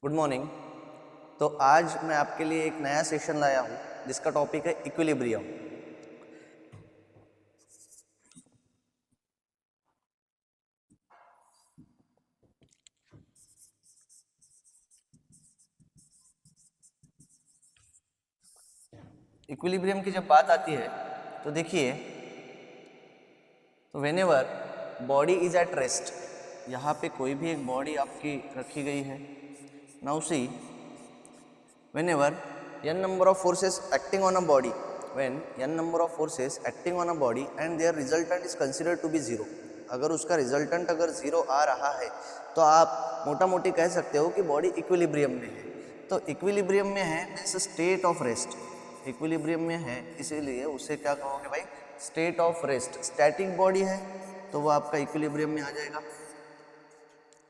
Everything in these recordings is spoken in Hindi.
Good morning. तो आज मैं आपके लिए एक नया सेशन लाया हूँ जिसका टॉपिक है इक्विलिब्रियम। इक्विलिब्रियम की जब बात आती है तो देखिए, तो whenever body is at rest, यहाँ पे कोई भी एक बॉडी आपकी रखी गई है। Now C, whenever n number of forces acting on a body, when n number of forces acting on a body and their resultant is considered to be zero, अगर उसका रिजल्टेंट अगर जीरो आ रहा है तो आप मोटा मोटी कह सकते हो कि बॉडी इक्विलिब्रियम में है। तो इक्विलिब्रियम में है means state of rest, equilibrium में है इसीलिए उसे क्या कहोगे भाई, state of rest. Static body है तो वो आपका इक्विलिब्रियम में आ जाएगा।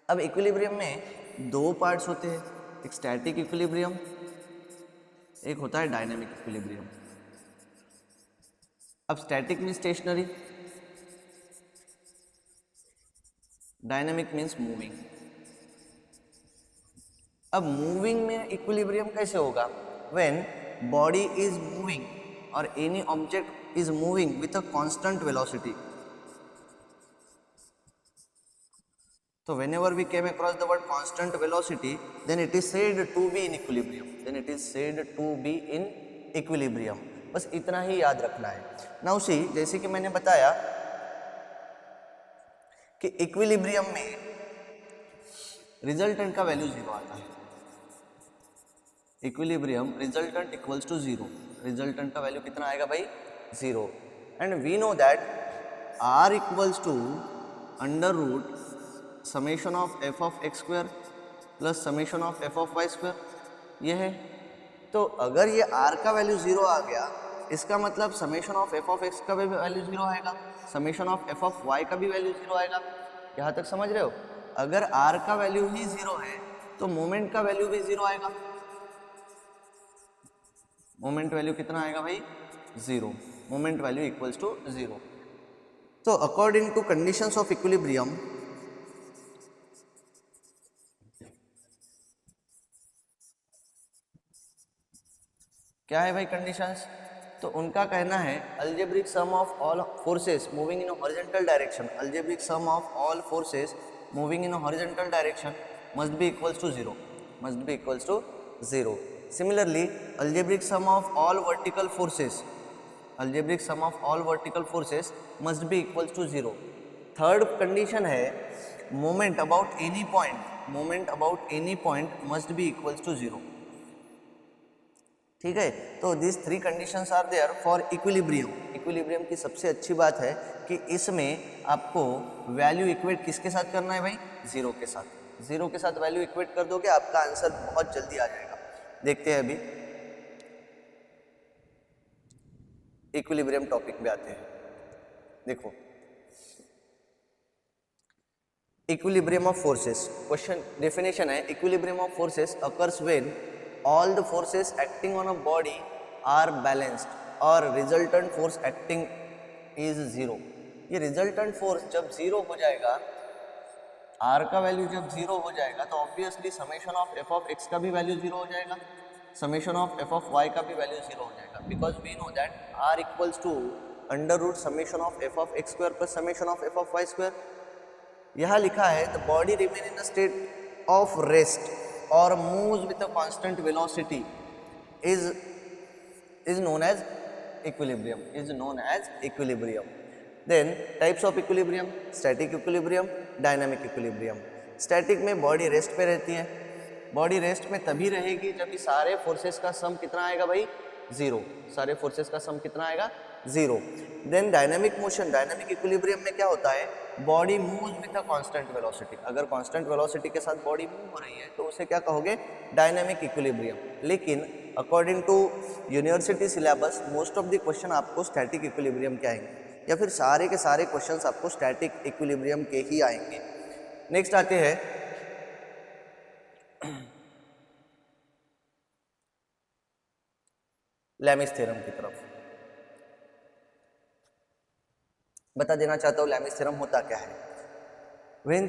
अब इक्विलिब्रियम में दो पार्ट्स होते हैं, एक स्टैटिक इक्विलिब्रियम, एक होता है डायनामिक इक्विलिब्रियम। अब static means stationary, dynamic means moving. अब मूविंग में इक्विलिब्रियम कैसे होगा? व्हेन बॉडी इज मूविंग और any object is moving with a constant velocity. So whenever we came across the word constant velocity, then it is said to be in equilibrium. Then it is said to be in equilibrium. बस इतना ही याद रखना है। Now see, जैसे कि मैंने बताया कि इक्विलिब्रियम में रिजल्टेंट का वैल्यू जीरो आता है। Equilibrium resultant equals to zero, resultant का वैल्यू कितना आएगा भाई? Zero. And we know that R equals to under root summation of F of X square plus summation of F of Y square, ये है। तो अगर ये r का वैल्यू जीरो आ गया, इसका मतलब summation of F of X का भी वैल्यू जीरो आएगा, summation of F of Y का भी वैल्यू जीरो आएगा। यहाँ तक समझ रहे हो? अगर r का वैल्यू ही जीरो है तो मोमेंट का वैल्यू भी जीरो आएगा। मोमेंट वैल्यू कितना आएगा भाई? Zero. Moment value equals to zero. तो according to conditions of equilibrium, क्या है भाई कंडीशंस? तो उनका कहना है algebraic sum of all forces moving in horizontal direction, algebraic sum of all forces moving in horizontal direction must be equals to zero, must be equals to zero. Similarly algebraic sum of all vertical forces, algebraic sum of all vertical forces must be equals to zero. Third condition है moment about any point, moment about any point must be equals to zero. ठीक है, तो this three conditions are there for equilibrium. Equilibrium की सबसे अच्छी बात है कि इसमें आपको वैल्यू इक्वेट किसके साथ करना है भाई? जीरो के साथ। जीरो के साथ वैल्यू इक्वेट कर दोगे, आपका आंसर बहुत जल्दी आ जाएगा। देखते हैं अभी इक्विलिब्रियम टॉपिक पे आते हैं। देखो, equilibrium of forces, question definition है equilibrium of forces occurs when all the forces acting on a body are balanced और resultant force acting is zero। ये resultant force जब जीरो हो जाएगा, r का वैल्यू जब जीरो हो जाएगा तो obviously summation of F of X का भी वैल्यू जीरो हो जाएगा, summation of F of Y का भी वैल्यू जीरो हो जाएगा, because we know that r equals to under root summation of F of X square plus summation of F of Y square. यहाँ लिखा है the body remain in the state of rest or moves with a constant velocity is known as equilibrium, is known as equilibrium. Then types of equilibrium, static equilibrium, dynamic equilibrium। static में बॉडी रेस्ट पे रहती है, बॉडी रेस्ट में तभी रहेगी जब सारे फोर्सेस का सम कितना आएगा भाई? जीरो। सारे फोर्सेस का सम कितना आएगा? Zero. Then dynamic motion, dynamic equilibrium में क्या होता है? Body moves with a constant velocity. अगर कांस्टेंट वेलोसिटी के साथ बॉडी मूव हो रही है तो उसे क्या कहोगे? Dynamic equilibrium. लेकिन according to university syllabus most of the question आपको स्टैटिक इक्विलिब्रियम के आएंगे, या फिर सारे के सारे क्वेश्चंस आपको स्टैटिक इक्विलिब्रियम के ही आएंगे। नेक्स्ट आते हैं लैमिस थ्योरम की तरफ। बता देना चाहता हूँ लैमिस थ्योरम होता क्या है। When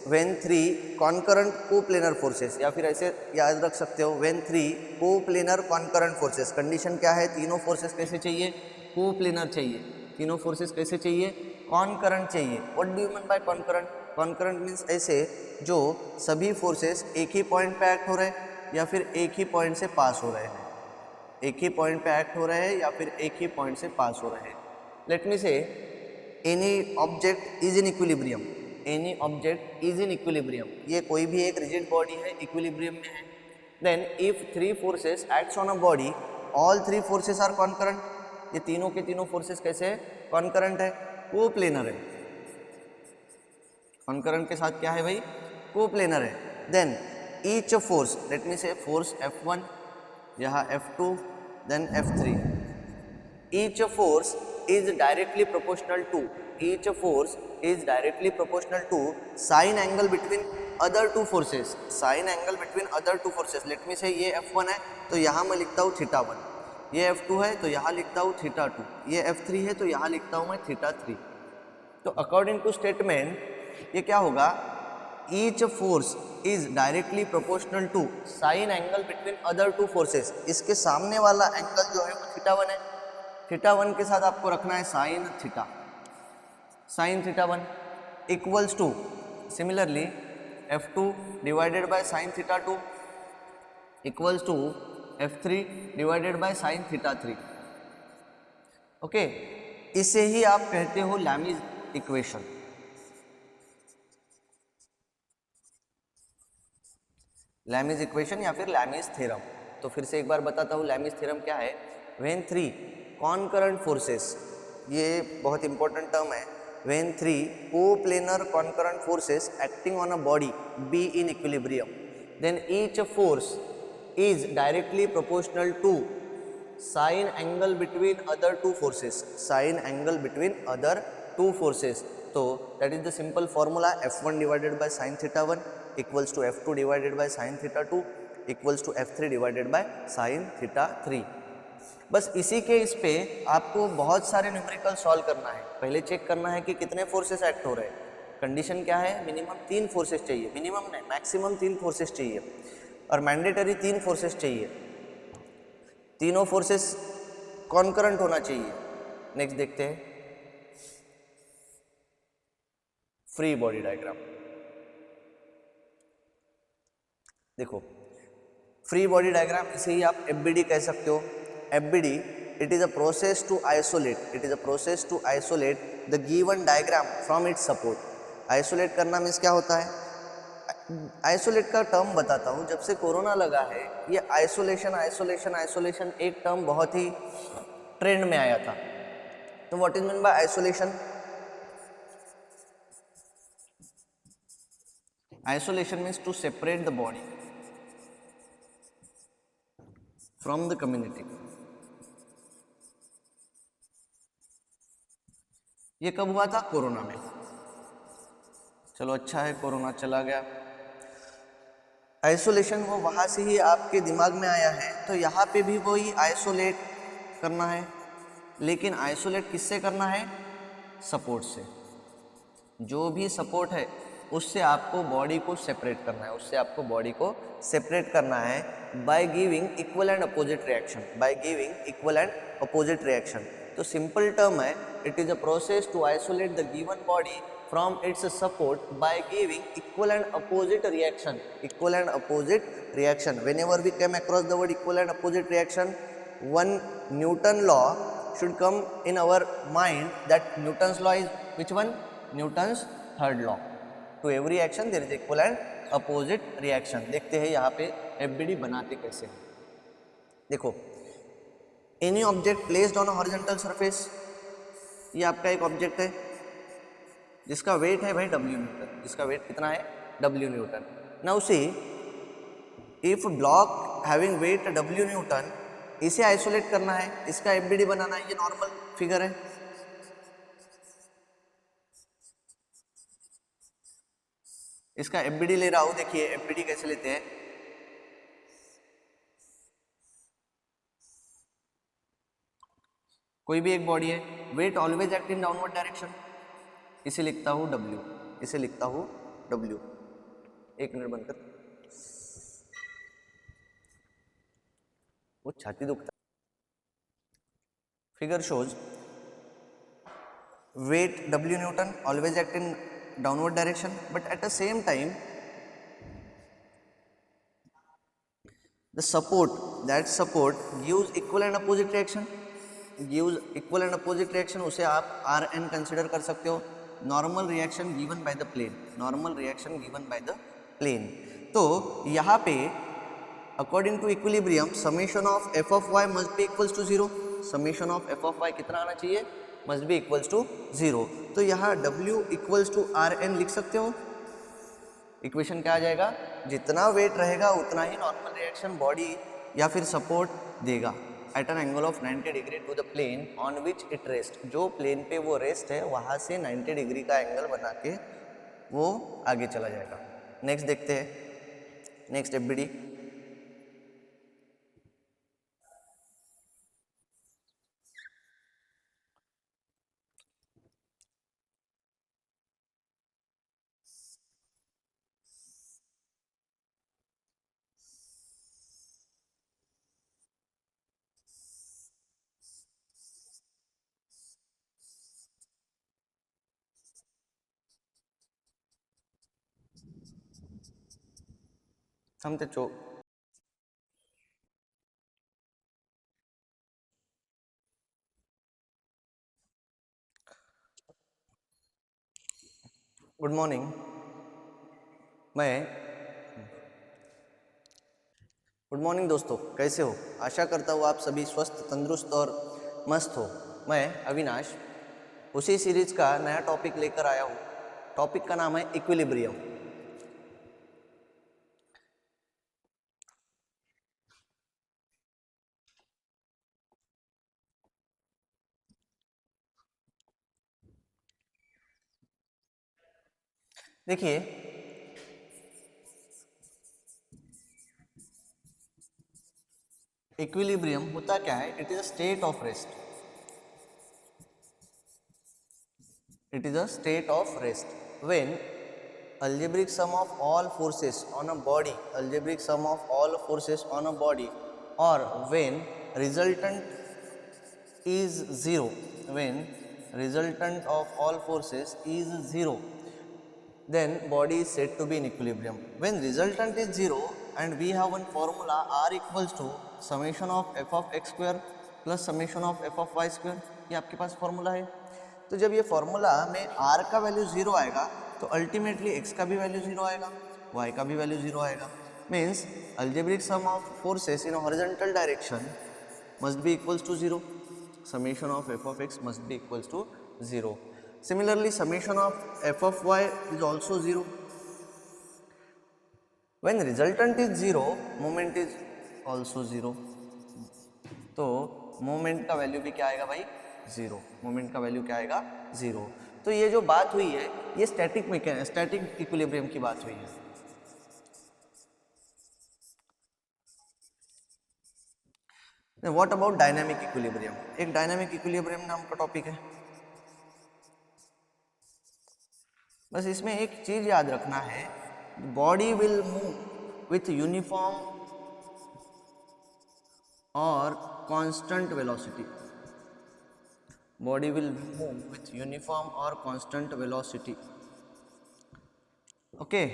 when 3 concurrent coplanar forces, या फिर ऐसे याद रख सकते हो when 3 coplanar concurrent forces. Condition क्या है, तीनों फोर्सेस कैसे चाहिए, कोप्लेनर चाहिए। तीनों फोर्सेस कैसे चाहिए, कॉन्करेंट चाहिए। What do you mean by concurrent? Concurrent means ऐसे जो सभी फोर्सेस एक ही पॉइंट पे एक्ट हो रहे हैं या फिर एक ही पॉइंट से पास हो रहे हैं, एक ही पॉइंट पे एक्ट हो रहे हैं या फिर एक ही पॉइंट से पास हो रहे हैं। लेट मी से any object is in equilibrium, any object is in equilibrium, ये कोई भी एक रिजिड बॉडी है, इक्विलिब्रियम में है। Then if 3 forces acts on a body, all 3 forces are concurrent, ये तीनों के तीनों फोर्सेस कैसे है, कॉन्करेंट है, कोप्लेनर है। कॉन्करेंट के साथ क्या है भाई, कोप्लेनर है। Then each force, let me say force F1, यहाँ F2, then F3, each force is directly proportional to, each force is directly proportional to sine angle between other two forces, sine angle between other two forces। let me say ये F1 है तो यहाँ मैं लिखता हूँ θ1, ये F2 है तो यहाँ लिखता हूँ θ2, ये F3 है तो यहाँ लिखता हूँ मैं θ3। तो अकॉर्डिंग टू स्टेटमेंट ये क्या होगा, each force is directly proportional to sine angle between other two forces, इसके सामने वाला एंगल जो है वो θ1 है, θ1 के साथ आपको रखना है sine theta, sine θ1 equals to similarly F2 divided by sine θ2 equals to F3 divided by sine θ3। Okay, इसे ही आप कहते हो लैमीज इक्वेशन। लैमीज इक्वेशन या फिर लैमीज थ्योरम। तो फिर से एक बार बताता हूँ लैमीज थ्योरम क्या है। व्हेन 3 कॉन्करेंट फोर्सेस, ये बहुत इंपॉर्टेंट टर्म है, when 3 coplanar concurrent forces acting on a body be in equilibrium, then each force is directly proportional to sine angle between other two forces, sine angle between other two forces. तो that is the simple formula, F1 divided by sine θ1 equals to F2 divided by sine θ2 equals to F3 divided by sine θ3। बस इसी के इस पे आपको बहुत सारे न्यूमेरिकल सॉल्व करना है। पहले चेक करना है कि कितने फोर्सेस एक्ट हो रहे हैं। कंडीशन क्या है, मिनिमम 3 फोर्सेस चाहिए, मिनिमम नहीं मैक्सिमम 3 फोर्सेस चाहिए और मैंडेटरी 3 फोर्सेस चाहिए, तीनों फोर्सेस कॉन्करेंट होना चाहिए। नेक्स्ट देखते हैं फ्री बॉडी डायग्राम। देखो फ्री बॉडी डायग्राम, इसे ही आप FBD कह सकते हो। FBD, it is a process to isolate, it is a process to isolate the given diagram from its support। isolate करना मीन्स क्या होता है, isolate का टर्म बताता हूँ। जब से कोरोना लगा है ये आइसोलेशन आइसोलेशन आइसोलेशन एक टर्म बहुत ही ट्रेंड में आया था। तो what is mean by isolation, isolation means to separate the body from the community. ये कब हुआ था, कोरोना में। चलो अच्छा है कोरोना चला गया। आइसोलेशन वो वहाँ से ही आपके दिमाग में आया है, तो यहाँ पे भी वही आइसोलेट करना है, लेकिन आइसोलेट किससे करना है, सपोर्ट से। जो भी सपोर्ट है उससे आपको बॉडी को सेपरेट करना है, उससे आपको बॉडी को सेपरेट करना है by giving equal and opposite reaction, by giving equal and opposite reaction. तो सिंपल टर्म है, it is a process to isolate the given body from its support by giving equal and opposite reaction, equal and opposite reaction। whenever we come across the word equal and opposite reaction, one Newton law should come in our mind, that Newton's law is which one, Newton's third law। to every action there is equal and opposite reaction। देखते हैं यहाँ पे FBD बनाते कैसे हैं। देखो any object placed on a horizontal surface, ये आपका एक ऑब्जेक्ट है जिसका वेट है भाई W न्यूटन, जिसका वेट कितना है W newton. Now see if block having wait W Newton, इसे आइसोलेट करना है, इसका FBD बनाना है, ये नॉर्मल फिगर है। इसका FBD ले रहा हूं, देखिए FBD कैसे लेते हैं। कोई भी एक बॉडी है, weight always act in downward direction, इसे लिखता हूँ W, इसे लिखता हूँ W। एक मिनट बंद कर, वो छाती दुखता। Figure shows weight W Newton always act in downward direction, but at the same time the support, that support gives equal and opposite reaction, gives equal and opposite reaction, उसे आप Rn consider कर सकते हो, normal reaction given by the plane, normal reaction given by the plane। तो यहाँ पे according to equilibrium summation of f of y must be equals to 0, summation of f of y कितना आना चाहिए, must be equals to 0। तो यहाँ W equals to Rn लिख सकते हो। इक्वेशन क्या आ जाएगा, जितना वेट रहेगा उतना ही नॉर्मल रिएक्शन बॉडी या फिर सपोर्ट देगा at an angle of 90 degree to the plane on which it rest. जो प्लेन पे वो रेस्ट है वहाँ से 90 डिग्री का एंगल बना के वो आगे चला जाएगा। नेक्स्ट देखते हैं, नेक्स्ट एफबीडी। हम तो गुड मॉर्निंग, गुड मॉर्निंग दोस्तों, कैसे हो? आशा करता हूँ आप सभी स्वस्थ, तंदुरुस्त और मस्त हो। मैं अविनाश उसी सीरीज का नया टॉपिक लेकर आया हूँ। टॉपिक का नाम है इक्विलिब्रियम। देखिए, इक्विलिब्रियम होता क्या है? It is a state of rest, it is a state of rest when algebraic sum of all forces on a body, algebraic sum of all forces on a body, or when resultant is zero, when resultant of all forces is zero, then body is said to be in equilibrium. When resultant is zero and we have one formula r equals to summation of f of x square plus summation of f of y square, ये आपके पास फॉर्मूला है। तो जब ये फॉर्मूला में r का वैल्यू जीरो आएगा तो अल्टीमेटली x का भी वैल्यू जीरो आएगा, y का भी वैल्यू जीरो आएगा। Means algebraic sum of forces in a horizontal direction must be equals to zero, summation of f of x must be equals to zero. Similarly, summation of f of y is also zero. When resultant is zero, moment is also zero. तो मोमेंट का वैल्यू भी क्या आएगा भाई? जीरो। मोमेंट का वैल्यू क्या आएगा? जीरो। तो ये जो बात हुई है ये स्टैटिक इक्विलिब्रियम की बात हुई है। What about dynamic equilibrium? एक डायनामिक इक्विलिब्रियम नाम का टॉपिक है। बस इसमें एक चीज याद रखना है, body will move with uniform और constant velocity, body will move with uniform और कांस्टेंट वेलोसिटी। ओके,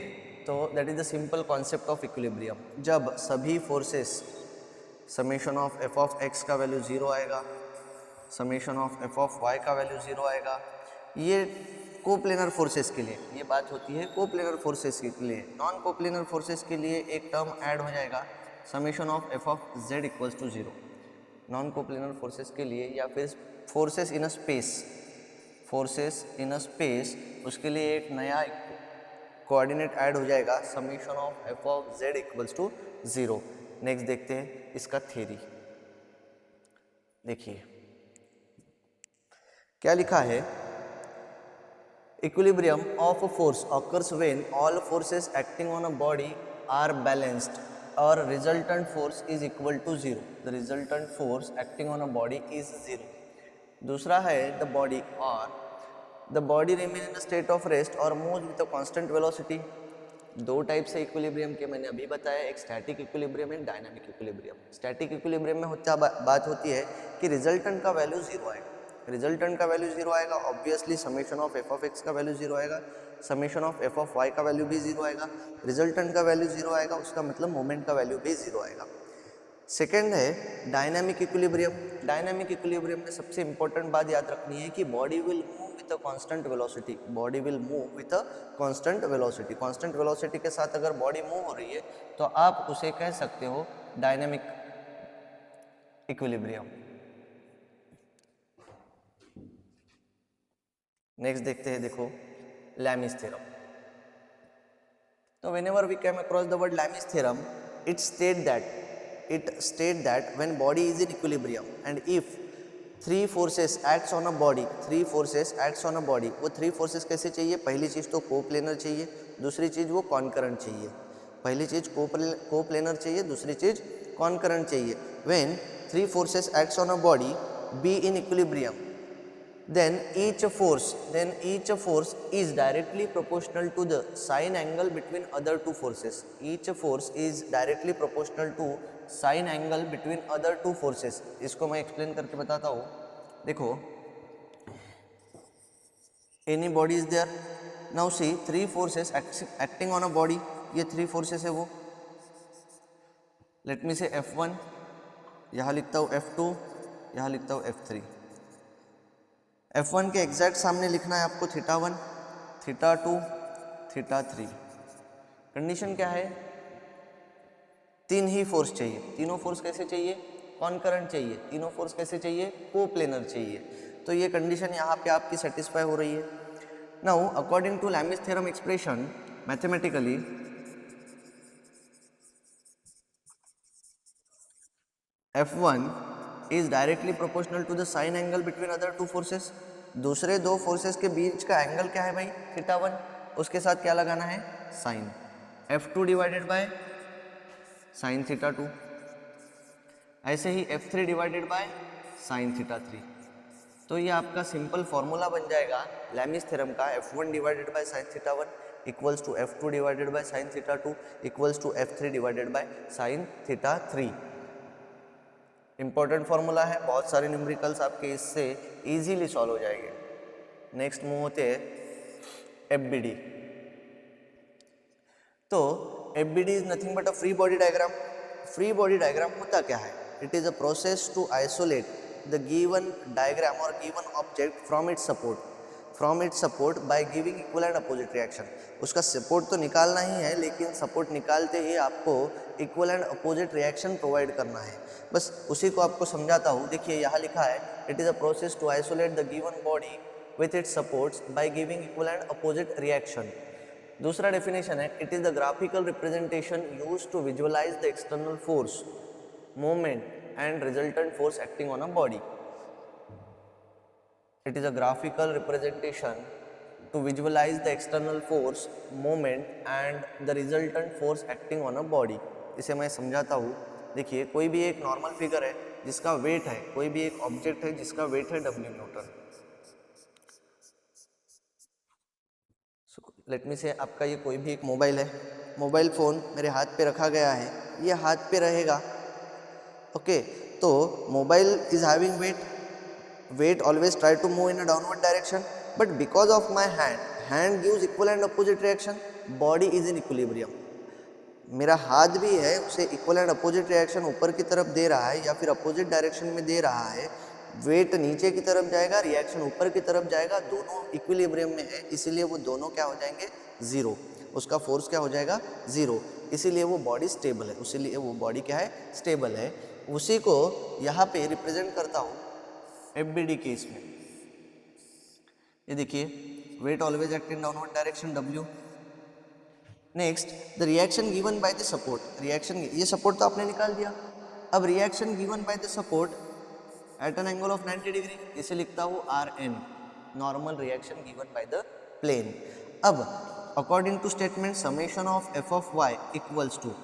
तो that is the simple concept of equilibrium. जब सभी forces, summation of F of X का वैल्यू जीरो आएगा, summation of F of Y का वैल्यू जीरो आएगा, ये कोप्लेनर फोर्सेस के लिए ये बात होती है। कोप्लेनर फोर्सेस के लिए, नॉन कोप्लेनर फोर्सेस के लिए एक टर्म ऐड हो जाएगा, summation of F of Z equals to zero. Non coplanar forces के लिए या फिर forces in a space, forces in a space, उसके लिए एक नया कोऑर्डिनेट ऐड हो जाएगा, summation of F of Z equals to zero. Next देखते हैं इसका थ्योरी। देखिए क्या लिखा है, equilibrium of a force occurs when all forces acting on a body are balanced or resultant force is equal to zero. The resultant force acting on a body is zero. दूसरा है the body or the body remain in a state of rest or moves with a constant velocity. दो टाइप से इक्विलिब्रियम के मैंने अभी बताया, एक स्टैटिक इक्विलिब्रियम, एक डायनामिक इक्विलिब्रियम। स्टैटिक इक्विलिब्रियम में बात होती है कि रिजल्टेंट का वैल्यू जीरो आएगा। रिजल्टेंट का वैल्यू जीरो आएगा, obviously summation of F of X का वैल्यू जीरो आएगा, summation of F of Y का वैल्यू भी जीरो आएगा। रिजल्टेंट का वैल्यू जीरो आएगा, उसका मतलब मोमेंट का वैल्यू भी जीरो आएगा। सेकेंड है डायनामिक इक्विलिब्रियम। डायनामिक इक्विलिब्रियम में सबसे इंपॉर्टेंट बात याद रखनी है कि body will move with a constant velocity. Body will move with a constant velocity. Constant velocity के साथ अगर बॉडी मूव हो रही है तो आप उसे कह सकते हो डायनामिक इक्विलिब्रियम। नेक्स्ट देखते हैं, देखो लैमिस थ्योरम। तो whenever we came across the word Lami's theorem, it state that when body is in equilibrium and if three forces acts on a body, वो three forces कैसे चाहिए? पहली चीज तो कोप्लेनर चाहिए, दूसरी चीज वो कॉन्करेंट चाहिए। पहली चीज कोप्लेनर चाहिए, दूसरी चीज कॉन्करेंट चाहिए। When three forces acts on a body be in equilibrium, then each force is directly proportional to the sine angle between other two forces. Each force is directly proportional to sine angle between other two forces. इसको मैं एक्सप्लेन करके बताता हूँ। देखो, any body is there, now see three forces acting on a body, ये three forces है वो। let me say F1, यहाँ लिखता हूँ F2, यहाँ लिखता हूँ F3। F1 के एग्जैक्ट सामने लिखना है आपको θ1, θ2, θ3। कंडीशन क्या है? तीन ही फोर्स चाहिए। तीनों फोर्स कैसे चाहिए? कॉन्करेंट चाहिए। तीनों फोर्स कैसे चाहिए? कोप्लेनर चाहिए। तो ये कंडीशन यहाँ पे आपकी सेटिस्फाई हो रही है। Now according to Lami's theorem expression mathematically, F1 is directly proportional to the sine angle between other two forces। दूसरे दो फोर्सेस के बीच का एंगल क्या है भाई? θ1, उसके साथ क्या लगाना है? Sign. F2 divided by sine θ2, ऐसे ही F3 डिवाइडेड बाय साइन θ3। तो ये आपका सिंपल फॉर्मूला बन जाएगा लैमिस थ्योरम का, F1 divided by sine θ1 equals to F2 divided by sine θ2 equals to F3 divided by sine θ3। Important formula है, बहुत सारे न्यूमेरिकल्स आपके इससे इजीली सॉल्व हो जाएंगे। नेक्स्ट मूव होते हैं FBD। तो FBD is nothing but a free body diagram. Free body diagram होता क्या है? It is a process to isolate the given diagram और given object from its support by giving equal and opposite reaction. उसका सपोर्ट तो निकालना ही है, लेकिन सपोर्ट निकालते ही आपको equal and opposite reaction provide करना है। बस उसी को आपको समझाता हूँ। देखिए यहाँ लिखा है, it is a process to isolate the given body with its supports by giving equal and opposite reaction. दूसरा डेफिनेशन है, it is the graphical representation used to visualise the external force, moment and resultant force acting on a body. It is a graphical representation to visualize the external force, moment and the resultant force acting on a body। इसे मैं समझाता हूँ। देखिए, कोई भी एक नॉर्मल फिगर है जिसका वेट है, कोई भी एक ऑब्जेक्ट है जिसका वेट है W न्यूटन। लेट मी से आपका ये कोई भी एक मोबाइल है, मोबाइल फ़ोन मेरे हाथ पे रखा गया है, ये हाथ पे रहेगा। ओके, तो mobile is having weight always try to move in a downward direction, but because of my hand gives equal and opposite reaction, body is in equilibrium। मेरा हाथ भी है, उसे इक्वल एंड अपोजिट रिएक्शन ऊपर की तरफ दे रहा है या फिर अपोजिट डायरेक्शन में दे रहा है। वेट नीचे की तरफ जाएगा, रिएक्शन ऊपर की तरफ जाएगा, दोनों इक्विलिब्रियम में है, इसीलिए वो दोनों क्या हो जाएंगे? जीरो। उसका फोर्स क्या हो जाएगा? जीरो। इसीलिए वो बॉडी स्टेबल है, इसीलिए वो बॉडी क्या है? स्टेबल है। उसी को यहाँ पे रिप्रेजेंट करता हूँ FBD केस में। ये देखिए, weight always act in downward direction W। Next, the reaction given by the support. Reaction, ये सपोर्ट तो आपने निकाल दिया। अब reaction given by the support at an angle of 90 degree, इसे लिखता हूँ RN, normal reaction given by the plane. अब according to statement summation of f of y equals to,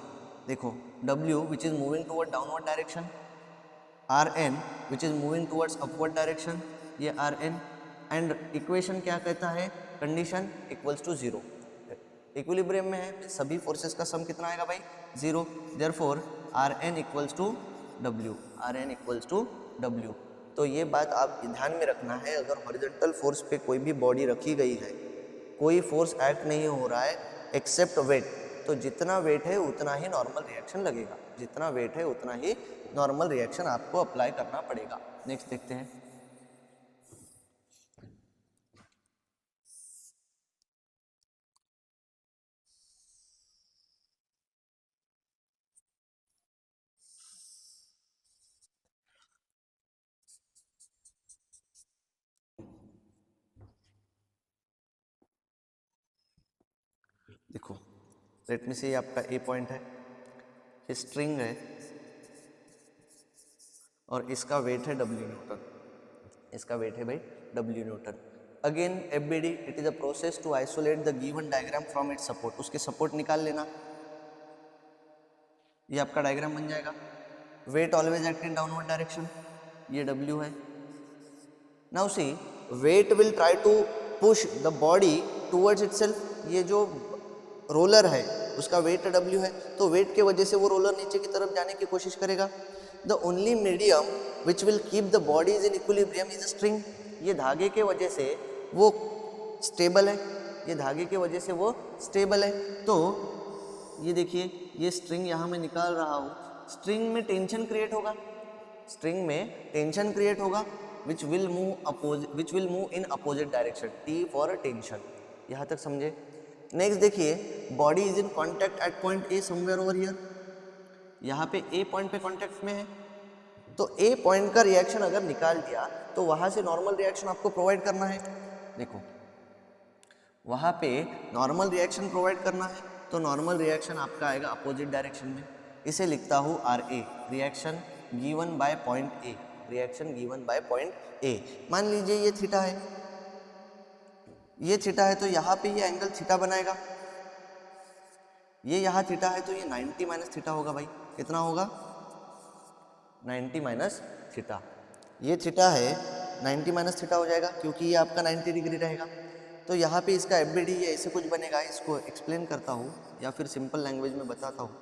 देखो W which is moving toward downward direction, Rn which is moving towards upward direction, ये Rn, एंड इक्वेशन क्या कहता है? Condition equals to zero. Equilibrium में है, सभी फोर्सेस का सम कितना आएगा भाई, 0। Therefore Rn equals to W, Rn equals to W। तो ये बात आप ध्यान में रखना है, अगर हॉरिजॉन्टल फोर्स पे कोई भी बॉडी रखी गई है, कोई फोर्स एक्ट नहीं हो रहा है एक्सेप्ट वेट, तो जितना वेट है उतना ही नॉर्मल रिएक्शन लगेगा, जितना वेट है उतना ही नॉर्मल रिएक्शन आपको अप्लाई करना पड़ेगा। नेक्स्ट देखते हैं। देखो लेट मी से आपका ए पॉइंट है, स्ट्रिंग है और इसका वेट है W न्यूटन, इसका वेट है भाई W newton. Again FBD it is a process to isolate the given diagram from its support, उसके सपोर्ट निकाल लेना, ये आपका डायग्राम बन जाएगा। Weight always act in downward direction, ये W है। Now see weight will try to push the body towards itself, ये जो रोलर है उसका वेट W है, तो वेट के वजह से वो रोलर नीचे की तरफ जाने की कोशिश करेगा। The only medium which will keep the bodies in equilibrium is a string, ये धागे के वजह से वो स्टेबल है, ये धागे के वजह से वो स्टेबल है। तो ये देखिए ये स्ट्रिंग यहाँ मैं निकाल रहा हूँ, स्ट्रिंग में टेंशन क्रिएट होगा, स्ट्रिंग में टेंशन क्रिएट होगा which will move in opposite direction, T for tension. यहाँ तक समझे। नेक्स्ट देखिए body is in contact at point A somewhere over here, यहाँ पे A पॉइंट पे कॉन्टैक्ट में है, तो A पॉइंट का रिएक्शन अगर निकाल दिया तो वहाँ से नॉर्मल रिएक्शन आपको प्रोवाइड करना है। देखो वहाँ पे नॉर्मल रिएक्शन प्रोवाइड करना है, तो नॉर्मल रिएक्शन आपका आएगा अपोजिट डायरेक्शन में, इसे लिखता हूँ RA, reaction given by point A, reaction given by point A। मान लीजिए ये थीटा है, ये थीटा है, तो यहाँ पे ये एंगल थीटा बनाएगा, ये यहाँ थीटा है तो ये 90 माइनस थीटा होगा भाई, कितना होगा 90 माइनस थीटा, ये थीटा है 90 माइनस थीटा हो जाएगा क्योंकि ये आपका 90 डिग्री रहेगा। तो यहाँ पे इसका FBD ये ऐसे कुछ बनेगा, इसको एक्सप्लेन करता हूँ या फिर सिंपल लैंग्वेज में बताता हूँ।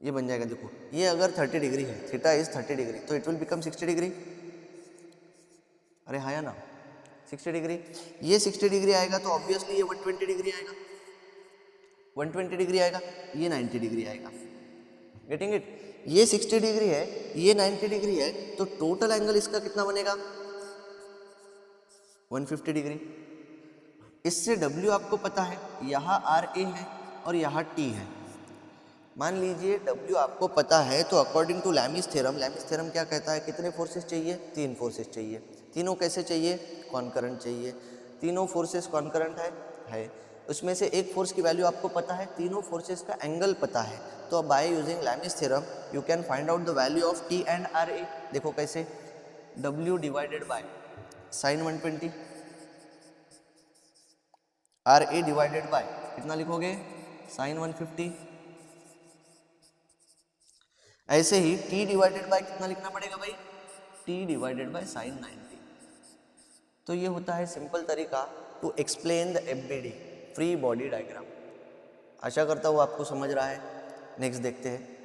ये बन जाएगा, देखो ये अगर 30 डिग्री है, थीटा इज 30 डिग्री, तो इट विल बिकम 60 डिग्री, अरे हाँ या ना 60 डिग्री, ये 60 डिग्री आएगा तो ऑब्वियसली ये 120 डिग्री आएगा, 120 डिग्री आएगा, ये 90 डिग्री आएगा। Getting it? ये 60 डिग्री है, ये 90 डिग्री है, तो टोटल एंगल इसका कितना बनेगा 150 डिग्री। इससे W आपको पता है, यहाँ RA है और यहाँ T है। मान लीजिए W आपको पता है, तो according to Lami's theorem, Lami's theorem क्या कहता है, कितने फोर्सेस चाहिए, 3 फोर्सेस चाहिए। तीनों कैसे चाहिए, कॉन्करेंट चाहिए। तीनों फोर्सेस कॉन्करेंट है। उसमें से एक फोर्स की वैल्यू आपको पता है, तीनों फोर्सेस का एंगल पता है, तो by using Lami's theorem you can find out the value of T and RA। देखो कैसे, W divided by sine 120, RA divided bye कितना लिखोगे साइन 150, ऐसे ही T डिवाइडेड बाय कितना लिखना पड़ेगा भाई, T डिवाइडेड बाय साइन 90। तो ये होता है सिंपल तरीका to explain the FBD, free body diagram. आशा करता हूँ आपको समझ रहा है। नेक्स्ट देखते हैं।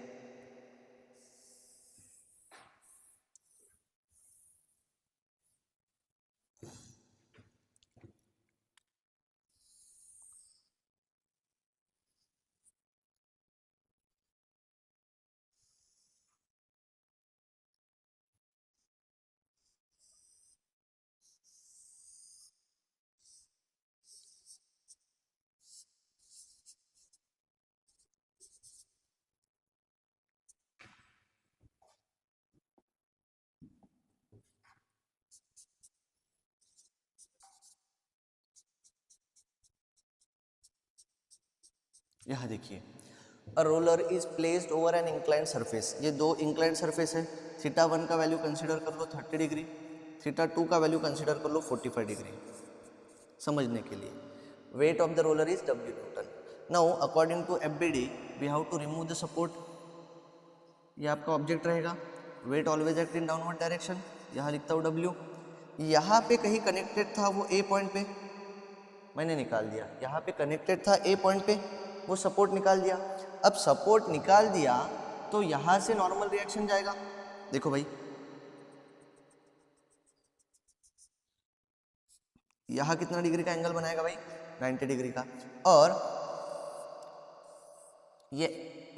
यहाँ देखिए, a roller is placed over an inclined surface, ये दो इंक्लाइंड सरफेस है। थीटा 1 का वैल्यू कंसीडर कर लो 30 डिग्री, थीटा 2 का वैल्यू कंसीडर कर लो 45 डिग्री, समझने के लिए। Weight of the roller is W newton. Now according to FBD we have to remove the support, ये आपका ऑब्जेक्ट रहेगा। Weight always act in downward direction, यहाँ लिखता हूँ W। यहाँ पे कहीं कनेक्टेड था वो A पॉइंट पे, मैंने निकाल दिया। यहाँ पे कनेक्टेड था ए पॉइंट पे, वो सपोर्ट निकाल दिया। अब सपोर्ट निकाल दिया तो यहाँ से नॉर्मल रिएक्शन जाएगा। देखो भाई, यहाँ कितना डिग्री का एंगल बनाएगा भाई? 90 डिग्री का। और ये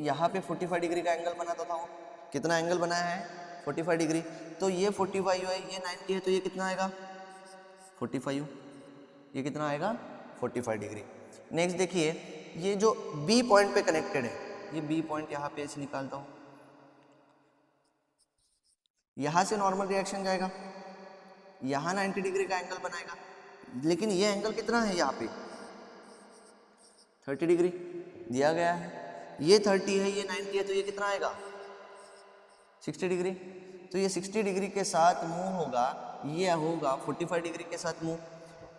यहाँ पे 45 डिग्री का एंगल बनाता था वो। कितना एंगल बनाया है? 45 डिग्री। तो ये 45 है, ये 90 है, तो ये कितना आएगा? 45। ये कितना आएगा? 45 डिग्री। नेक्स्ट देखिए, ये जो बी पॉइंट पे कनेक्टेड है, ये बी पॉइंट यहाँ पे ऐसे निकालता हूँ, यहाँ से नॉर्मल रिएक्शन जाएगा, यहाँ 90 डिग्री का एंगल बनाएगा, लेकिन ये एंगल कितना है यहाँ पे? 30 डिग्री दिया गया है। ये 30 है, ये 90 है, तो ये कितना आएगा? 60 डिग्री। तो ये 60 डिग्री के साथ मूव होगा, ये होगा 45 डिग्री के साथ मूव।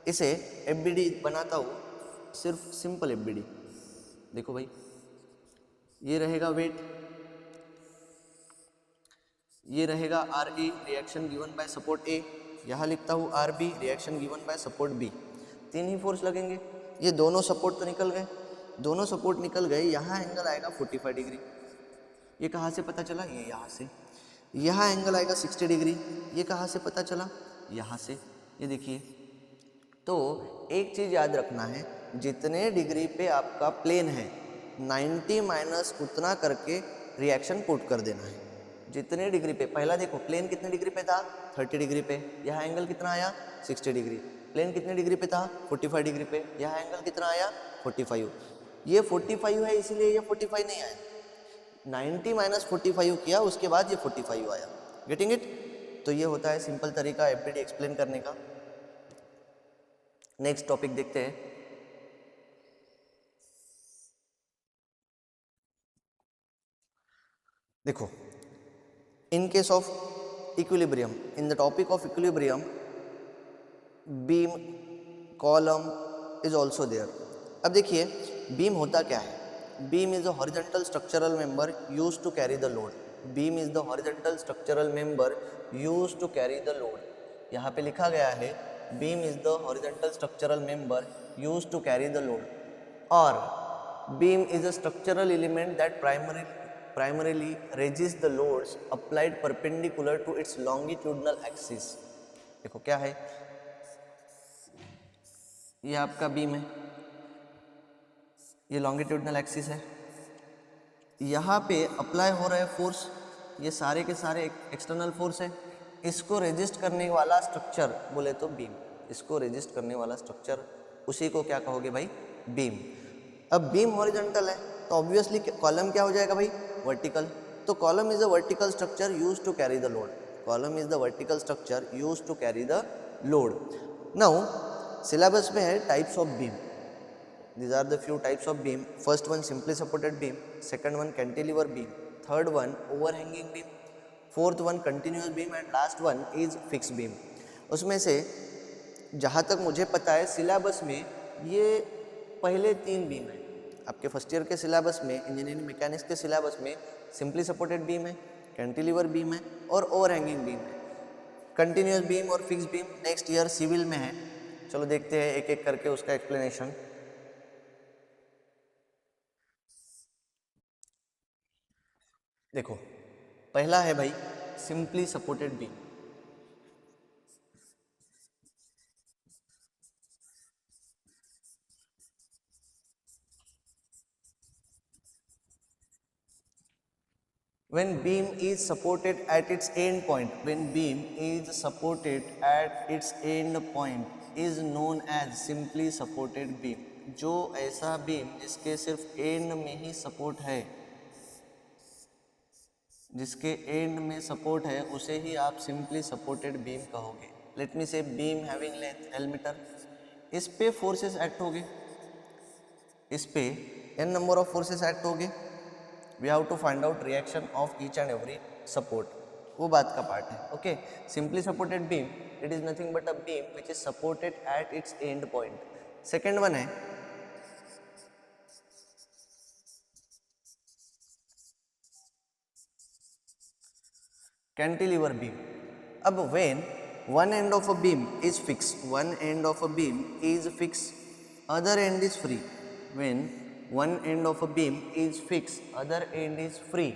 इसे एफबीडी बनाता हूँ, सिर्फ सिंपल एफबीडी। देखो भाई, ये रहेगा वेट, ये रहेगा R A, reaction given by support A. यहाँ लिखता हूँ R B, reaction given by support B. तीन ही फोर्स लगेंगे। ये दोनों सपोर्ट तो निकल गए, दोनों सपोर्ट निकल गए। यहाँ एंगल आएगा 45 डिग्री। ये कहाँ से पता चला? ये यहाँ से। यहाँ एंगल आएगा 60 डिग्री। ये कहाँ से पता चला? यहाँ से। ये देखिए, तो एक चीज़ याद रखना है, जितने डिग्री पे आपका प्लेन है 90 माइनस उतना करके रिएक्शन पुट कर देना है। जितने डिग्री पे, पहला देखो प्लेन कितने डिग्री पे था? 30 डिग्री पे। यहाँ एंगल कितना आया? 60 डिग्री। प्लेन कितने डिग्री पे था? 45 डिग्री पे। यहाँ एंगल कितना आया? 45। ये 45 है, इसीलिए ये 45 नहीं आया। 90 माइनस 45 किया, उसके बाद ये 45 आया। Getting it? तो ये होता है सिंपल तरीका एफबीडी एक्सप्लेन करने का। नेक्स्ट टॉपिक देखते हैं। देखो, in case of equilibrium, in the topic of equilibrium, beam column is also there. अब देखिए, बीम होता क्या है? Beam is the horizontal structural member used to carry the load. Beam is the horizontal structural member used to carry the load. यहाँ पे लिखा गया है beam is the horizontal structural member used to carry the load, और beam is a structural element that primarily resists the loads applied perpendicular to its longitudinal axis। देखो क्या है, ये आपका बीम है, ये लॉन्गिट्यूडनल एक्सिस है, यहाँ पे अप्लाई हो रहा है फोर्स, ये सारे के सारे एक्सटर्नल फोर्स है। इसको रेजिस्ट करने वाला स्ट्रक्चर बोले तो बीम, इसको रेजिस्ट करने वाला स्ट्रक्चर, उसी को क्या कहोगे भाई? बीम। अब बीम हॉरिजॉन्टल है तो ऑब्वियसली कॉलम क्या हो जाएगा भाई? वर्टिकल। तो column is a vertical structure used to carry the load. Column is the vertical structure used to carry the load. Now syllabus में है types of beam. These are the few types of beam. First one simply supported beam, second one cantilever beam, third one overhanging beam, fourth one continuous beam and last one is fixed beam। उसमें से जहाँ तक मुझे पता है सिलेबस में ये पहले तीन बीम है। आपके फर्स्ट ईयर के सिलेबस में, इंजीनियरिंग मैकेनिक्स के सिलेबस में सिंपली सपोर्टेड बीम है, कैंटिलीवर बीम है और ओवरहैंगिंग बीम है। कंटिन्यूस बीम और fix beam next year civil में है। चलो देखते हैं एक एक करके उसका एक्सप्लेनेशन। देखो, पहला है भाई simply supported beam. When beam is supported at its end point, when beam is supported at its end point is known as simply supported beam। जो ऐसा बीम जिसके सिर्फ एंड में ही सपोर्ट है, जिसके एंड में सपोर्ट है, उसे ही आप सिंपली सपोर्टेड बीम कहोगे। Let me say beam having length L metre, इस पे फोर्सेस एक्ट होंगे, इस पे n number of forces act होंगे। We have to find out reaction of each and every support, वो बात का पार्ट है। Okay, simply supported beam it is nothing but a beam which is supported at its end point. Second one है कैंटिलीवर बीम। अब when one end of a beam is fixed, one end of a beam is fixed, other end is free. When one end of a beam is fixed, other end is free,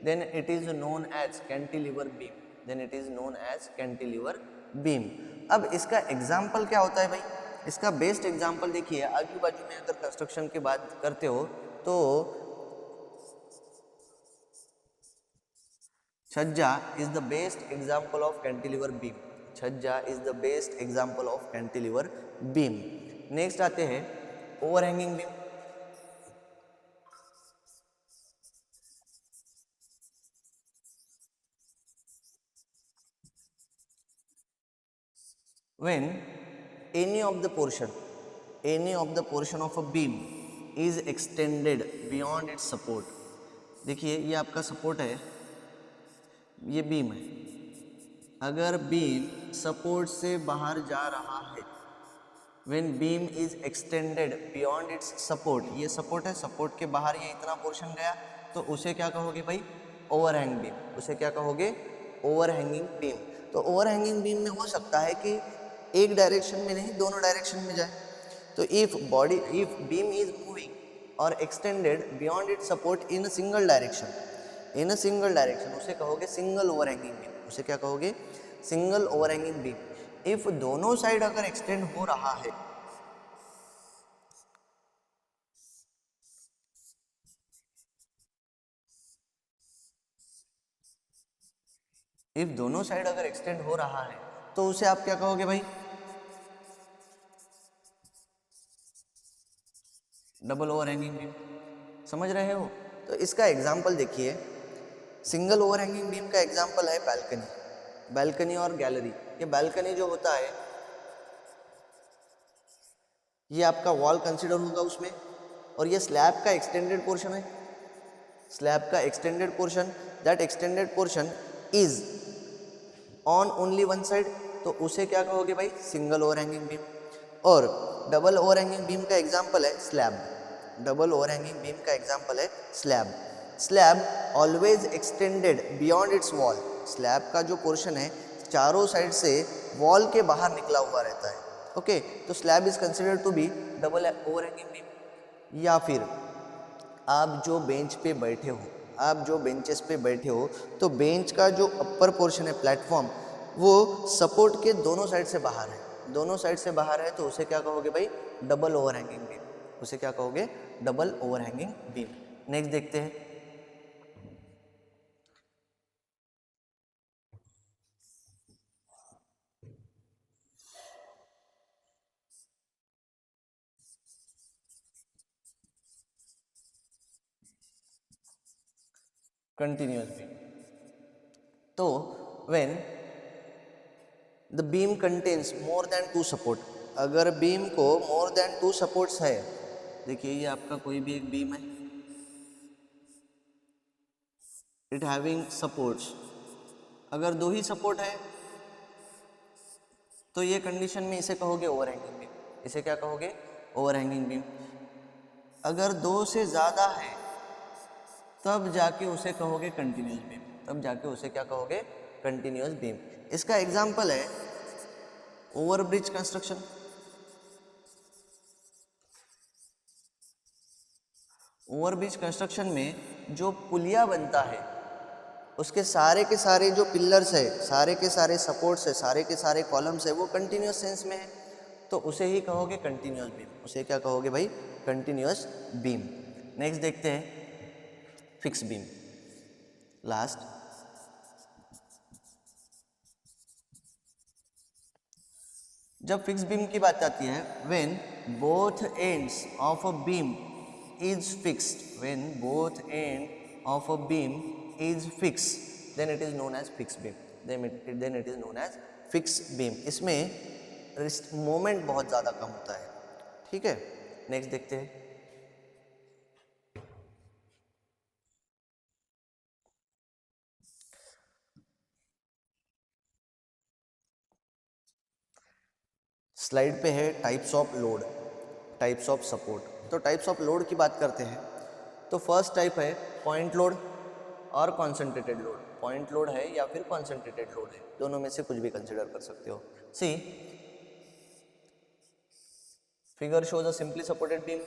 then it is known as cantilever beam. Then it is known as cantilever beam. अब इसका एग्जाम्पल क्या होता है भाई? इसका बेस्ट एग्जाम्पल देखिए, आजू बाजू में अगर कंस्ट्रक्शन की बात करते हो तो छज्जा is the best example of cantilever beam. छज्जा is the best example of cantilever beam. Next आते हैं overhanging beam. When any of the portion of a beam is extended beyond its support. देखिए ये आपका सपोर्ट है, ये बीम है. अगर बीम सपोर्ट से बाहर जा रहा है, when beam is extended beyond its support, ये सपोर्ट है, सपोर्ट के बाहर ये इतना पोर्शन गया, तो उसे क्या कहोगे भाई? Overhang beam. उसे क्या कहोगे? Overhanging beam. तो ओवरहैंगिंग बीम में हो सकता है कि एक डायरेक्शन में नहीं, दोनों डायरेक्शन में जाए. तो इफ बीम इज मूविंग और extended beyond it support in a single direction, उसे कहोगे सिंगल ओवरहैंगिंग बीम. उसे क्या कहोगे? Single overhanging beam. इफ दोनों साइड अगर एक्सटेंड हो रहा है, तो उसे आप क्या कहोगे भाई? Double overhanging beam. समझ रहे हो? तो इसका एग्जाम्पल देखिए. सिंगल ओवरहैंगिंग बीम का एग्जाम्पल है बैल्कनी और गैलरी. ये बैल्कनी जो होता है, ये आपका वॉल कंसीडर होगा उसमें, और ये स्लैब का एक्सटेंडेड पोर्शन है. That extended portion is on only one side, तो उसे क्या कहोगे भाई? Single overhanging beam. और डबल ओवरहैंगिंग बीम का एग्जाम्पल है slab. Slab always extended beyond it's wall. Slab का जो पोर्शन है चारों साइड से वॉल के बाहर निकला हुआ रहता है. ओके, तो slab is considered to be double overhanging beam. या फिर आप जो बेंचेस पे बैठे हो, तो बेंच का जो अपर पोर्शन है, प्लेटफॉर्म, वो सपोर्ट के दोनों साइड से बाहर है, तो उसे क्या कहोगे भाई? Double overhanging beam. उसे क्या कहोगे? Double overhanging beam. नेक्स्ट देखते हैं. Continuous beam. तो when the beam contains more than 2 support, अगर बीम को मोर देन 2 सपोर्ट्स है, देखिए ये आपका कोई भी एक बीम है, इट हैविंग सपोर्ट्स. अगर 2 ही सपोर्ट है, तो ये कंडीशन में इसे कहोगे ओवरहैंगिंग बीम. इसे क्या कहोगे? Overhanging beam. अगर 2 से ज़्यादा है, तब जाके उसे कहोगे कंटिन्यूअस बीम. इसका एग्जाम्पल है ओवरब्रिज कंस्ट्रक्शन. ओवरब्रिज कंस्ट्रक्शन में जो पुलिया बनता है, उसके सारे के सारे जो पिलर्स है, सारे के सारे सपोर्ट्स है, सारे के सारे कॉलम्स है, वो कंटिन्यूअस सेंस में है, तो उसे ही कहोगे कंटिन्यूअस बीम. उसे क्या कहोगे भाई? Continuous beam. नेक्स्ट देखते हैं फिक्स बीम. लास्ट, जब फिक्स बीम की बात आती है, when both ends of a beam is fixed, then it is known as fixed beam. then it is known as fixed beam. इसमें मोमेंट बहुत ज़्यादा कम होता है. ठीक है, नेक्स्ट देखते हैं. स्लाइड पे है types of load, types of support. तो टाइप्स ऑफ लोड की बात करते हैं, तो फर्स्ट टाइप है पॉइंट लोड और कॉन्सेंट्रेटेड लोड. पॉइंट लोड है या फिर कॉन्सेंट्रेटेड लोड है, दोनों में से कुछ भी कंसिडर कर सकते हो. See, figure shows a simply supported beam,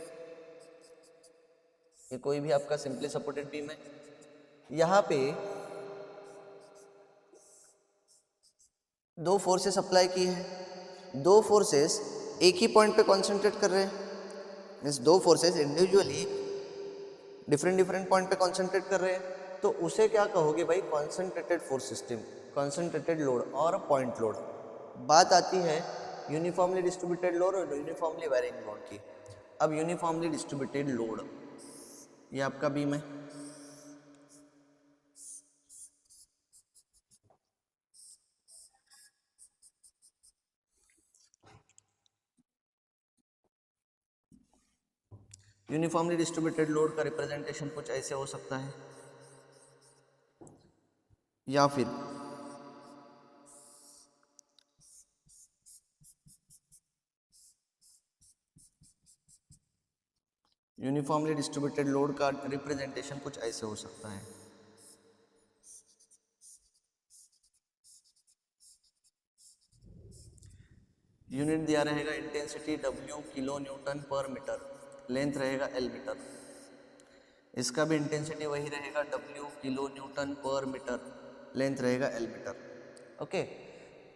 ये कोई भी आपका सिंपली सपोर्टेड बीम है। यहाँ पे दो फोर्सेस अप्लाई की है, दो फोर्सेस एक ही पॉइंट पे कॉन्सेंट्रेट कर रहे हैं, मीन्स दो forces individually different different point पे कॉन्सेंट्रेट कर रहे हैं, तो उसे क्या कहोगे भाई, concentrated force system, concentrated load और पॉइंट लोड। बात आती है यूनिफॉर्मली डिस्ट्रीब्यूटेड लोड और यूनिफॉर्मली वेरिंग लोड की। अब यूनिफॉर्मली डिस्ट्रीब्यूटेड लोड, ये आपका बीम है, यूनिफॉर्मली डिस्ट्रीब्यूटेड लोड का रिप्रेजेंटेशन कुछ ऐसे हो सकता है, या फिर यूनिफॉर्मली डिस्ट्रीब्यूटेड लोड का रिप्रेजेंटेशन कुछ ऐसे हो सकता है। यूनिट दिया रहेगा इंटेंसिटी W किलो न्यूटन पर मीटर, लेंथ रहेगा L मीटर, इसका भी इंटेंसिटी वही रहेगा W किलो न्यूटन पर मीटर, लेंथ रहेगा L मीटर। ओके,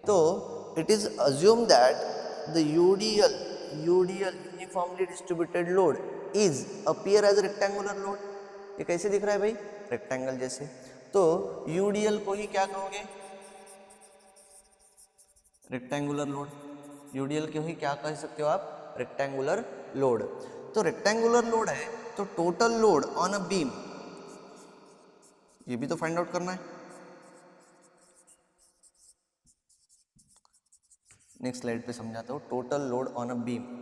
तो it is assume that the UDL uniformly distributed load is appear as rectangular load. ये कैसे दिख रहा है भाई, रेक्टेंगल जैसे, तो यूडीएल को ही क्या कहोगे, रेक्टेंगुलर लोड। यूडीएल को ही क्या कह सकते हो आप, रेक्टेंगुलर लोड। तो रेक्टेंगुलर लोड है तो total load on a beam, ये भी तो फाइंड आउट करना है। नेक्स्ट स्लाइड पे समझाता हूं, total load on a beam.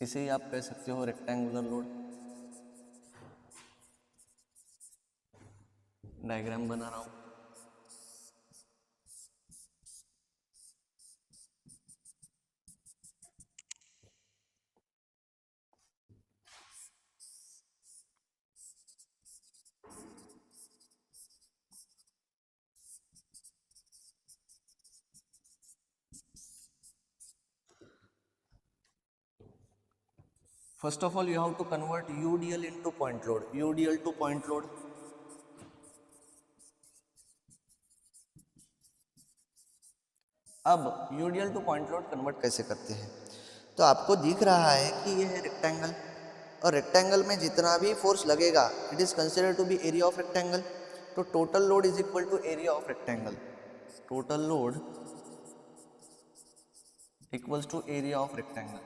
इसे ही आप कह सकते हो रेक्टेंगुलर लोड। डायग्राम बना रहा हूं, first of all you have to convert UDL into point load, UDL to point load। अब UDL to point load convert कैसे करते हैं, तो आपको दिख रहा है कि यह है रेक्टेंगल, और रेक्टेंगल में जितना भी फोर्स लगेगा it is considered to be area of rectangle. तो total load is equal to area of rectangle, total load equals to area of rectangle.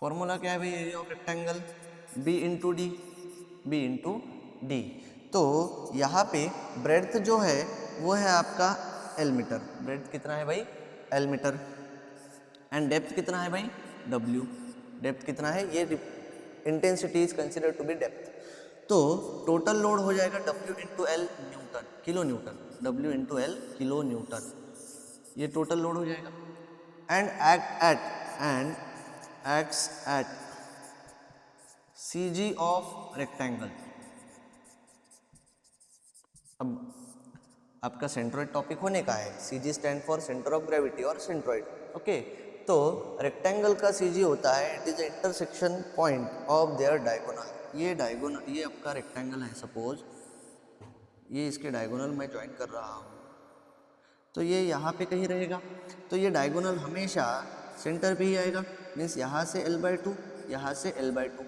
Formula क्या है भाई area of rectangle, B into D, B into D. तो यहाँ पे ब्रेड्थ जो है वो है आपका L मीटर, ब्रेड्थ कितना है भाई L मीटर, एंड डेप्थ कितना है भाई W, डेप्थ कितना है, ये intensity is considered to be depth. तो टोटल लोड हो जाएगा W into L newton, kilo newton, W into L kilo newton, ये टोटल लोड हो जाएगा। And acts at CG of rectangle। अब आपका सेंट्रोइड टॉपिक होने का है, CG stand for centre of gravity और सेंट्रोइड। ओके, तो रेक्टेंगल का CG होता है it is intersection point of their diagonal. ये डायगोनल, ये आपका रेक्टेंगल है, सपोज ये इसके डायगोनल मैं ज्वाइन कर रहा हूँ, तो ये यहाँ पे कहीं रहेगा, तो ये डायगोनल हमेशा सेंटर पे ही आएगा, मीन्स यहाँ से L/2, यहाँ से L/2।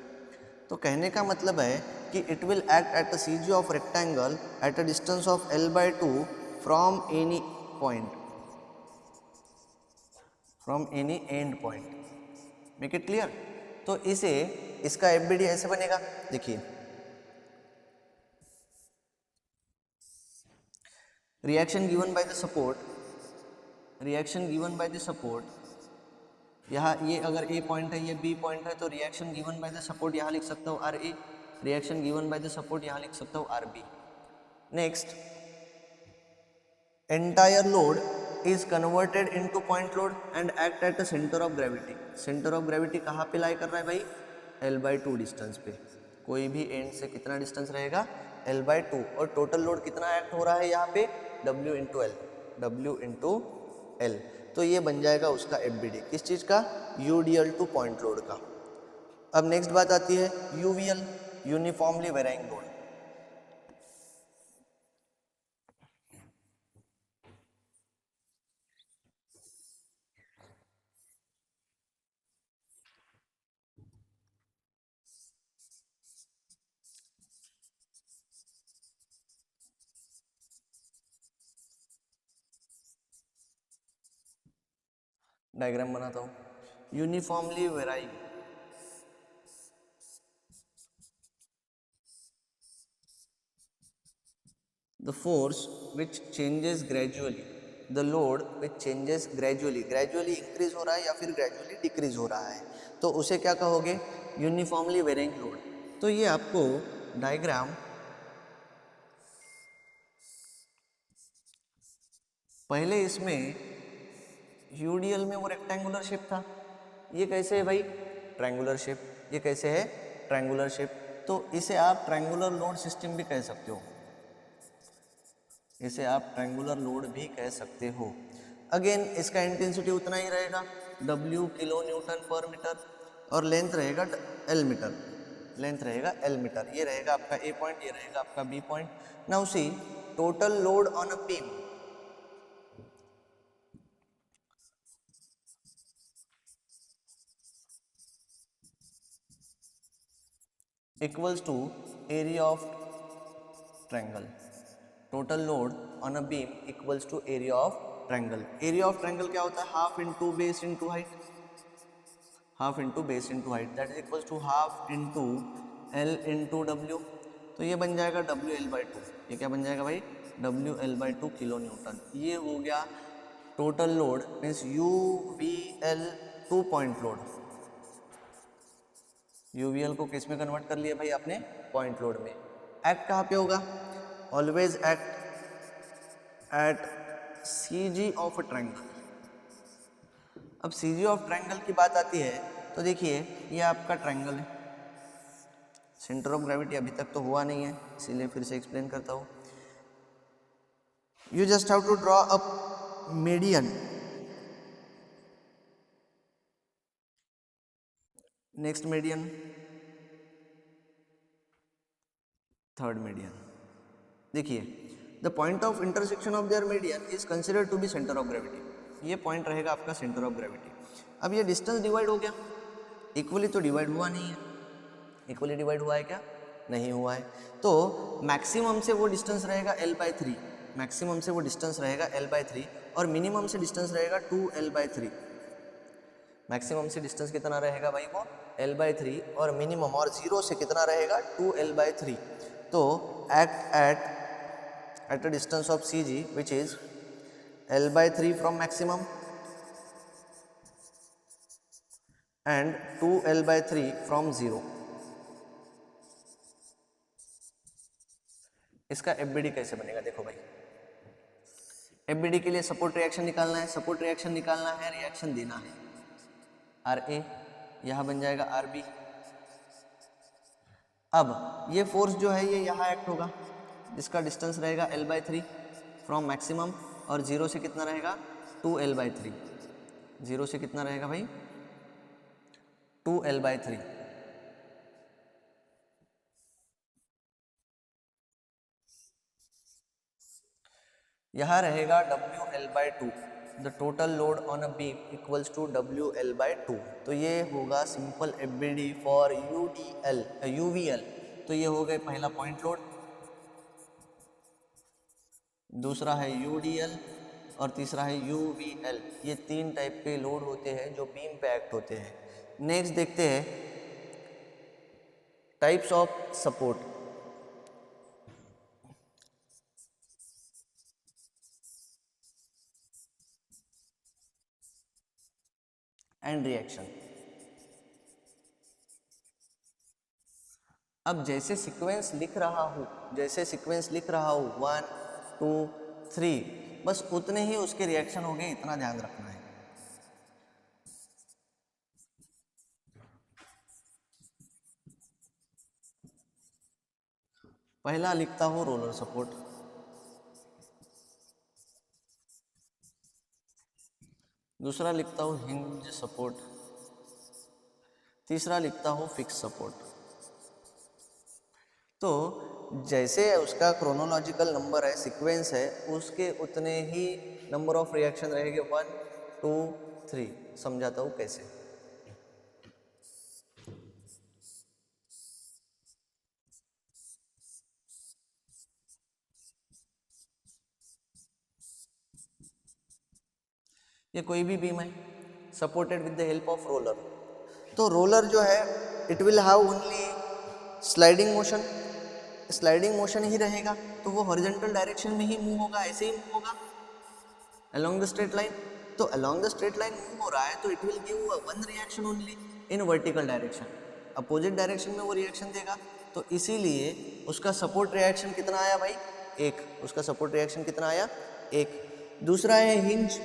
तो कहने का मतलब है कि it will act at the CG of rectangle at a distance of L/2 from any point, from any and point. Make it clear. तो इसे, इसका FBD ऐसे बनेगा, देखिए reaction given by the support, reaction given by the support, यहाँ ये अगर A पॉइंट है, ये B पॉइंट है, तो reaction given by the support यहाँ लिख सकता हूँ RA, reaction given by the support यहाँ लिख सकता हूँ RB। Next, entire load is converted into point load and act at the centre of gravity. Centre of gravity कहाँ पे लाई कर रहा है भाई? L/2 डिस्टेंस पे। कोई भी एंड से कितना डिस्टेंस रहेगा? L/2। और टोटल लोड कितना एक्ट हो रहा है यहाँ पे? W into L, W into L. तो ये बन जाएगा उसका FBD। किस चीज़ का? UDL टू पॉइंट लोड का। अब नेक्स्ट बात आती है UVL, uniformly varying load. Diagram बनाता हूँ। Uniformly varying, the force which changes gradually, the load which changes gradually, gradually increase हो रहा है या फिर gradually decrease हो रहा है, तो उसे क्या कहोगे? Uniformly varying load. तो ये आपको डायग्राम पहले इसमें यूडीएल में वो रेक्टेंगुलर शेप था, ये कैसे है भाई? Triangular shape. ये कैसे है? Triangular shape. तो इसे आप ट्रायंगुलर लोड सिस्टम भी कह सकते हो, इसे आप ट्रायंगुलर लोड भी कह सकते हो। अगेन इसका इंटेंसिटी उतना ही रहेगा, W किलो न्यूटन पर मीटर, और लेंथ रहेगा L मीटर, लेंथ रहेगा L मीटर। ये रहेगा आपका A पॉइंट, ये रहेगा आपका B point. Now see total load on a beam equals to area of triangle. Total load on a beam equals to area of triangle. Area of triangle क्या होता है? Half into base into height, half into base into height, that is equals to half into L into W. तो ये बन जाएगा WL/2। ये क्या बन जाएगा भाई? WL/2 kilo newton. ये हो गया total load, means UVL 2 point load. UVL को किस में कन्वर्ट कर लिया भाई आपने? पॉइंट लोड में। एक्ट कहाँ पे होगा? Always act at CG of triangle. अब CG ऑफ ट्रायंगल की बात आती है तो देखिए ये आपका ट्रायंगल है, सेंटर ऑफ ग्रेविटी अभी तक तो हुआ नहीं है, इसीलिए फिर से एक्सप्लेन करता हूँ। You just have to draw a median, next median, third median. देखिए the point of intersection of their median is considered to be centre of gravity. ये पॉइंट रहेगा आपका सेंटर ऑफ ग्रेविटी। अब ये डिस्टेंस डिवाइड हो गया, इक्वली तो डिवाइड हुआ नहीं है। इक्वली डिवाइड हुआ है क्या? नहीं हुआ है। तो मैक्सिमम से वो डिस्टेंस रहेगा L/3, मैक्सिमम से वो डिस्टेंस रहेगा L/3, और मिनिमम से डिस्टेंस रहेगा 2L/3। मैक्सिमम से डिस्टेंस कितना रहेगा भाई? वो L/3, और मिनिमम और जीरो से कितना रहेगा? 2L/3। तो act at a distance of CG which is L/3 from maximum and 2L/3 from zero. इसका FBD कैसे बनेगा? देखो भाई, FBD के लिए सपोर्ट रिएक्शन निकालना है, सपोर्ट रिएक्शन निकालना है, रिएक्शन देना है RA, यहाँ बन जाएगा RB। अब ये फोर्स जो है ये यहाँ एक्ट होगा, जिसका डिस्टेंस रहेगा L/3 फ्रॉम मैक्सिमम, और जीरो से कितना रहेगा? 2L/3। जीरो से कितना रहेगा भाई? 2L/3। यहाँ रहेगा WL/2। The total load on a beam equals to WL/2। तो ये होगा सिंपल FBD फॉर UVL। तो ये हो गए पहला पॉइंट लोड, दूसरा है UDL, और तीसरा है UVL। ये तीन टाइप के लोड होते हैं जो बीम पे एक्ट होते हैं। नेक्स्ट देखते हैं types of support. And reaction. अब जैसे सीक्वेंस लिख रहा हूँ, जैसे सीक्वेंस लिख रहा हूँ 1 2 3, बस उतने ही उसके रिएक्शन हो गए, इतना ध्यान रखना है। पहला लिखता हूं रोलर सपोर्ट, दूसरा लिखता हूं हिंज सपोर्ट, तीसरा लिखता हूं फिक्स सपोर्ट। तो जैसे उसका क्रोनोलॉजिकल नंबर है, सीक्वेंस है, उसके उतने ही नंबर ऑफ रिएक्शन रहेंगे, 1 2 3। समझाता हूं कैसे। ये कोई भी बीम है supported with the help of roller. तो रोलर जो है it will have only sliding motion, sliding motion ही रहेगा, तो वो हॉरिजॉन्टल डायरेक्शन में ही मूव होगा, ऐसे ही मूव होगा अलोंग द स्ट्रेट लाइन। तो along the straight line move हो रहा है तो it will give one reaction only in vertical direction, opposite direction में वो रिएक्शन देगा। तो इसीलिए उसका सपोर्ट रिएक्शन कितना आया भाई, एक। उसका सपोर्ट रिएक्शन कितना आया, एक। दूसरा है हिंज।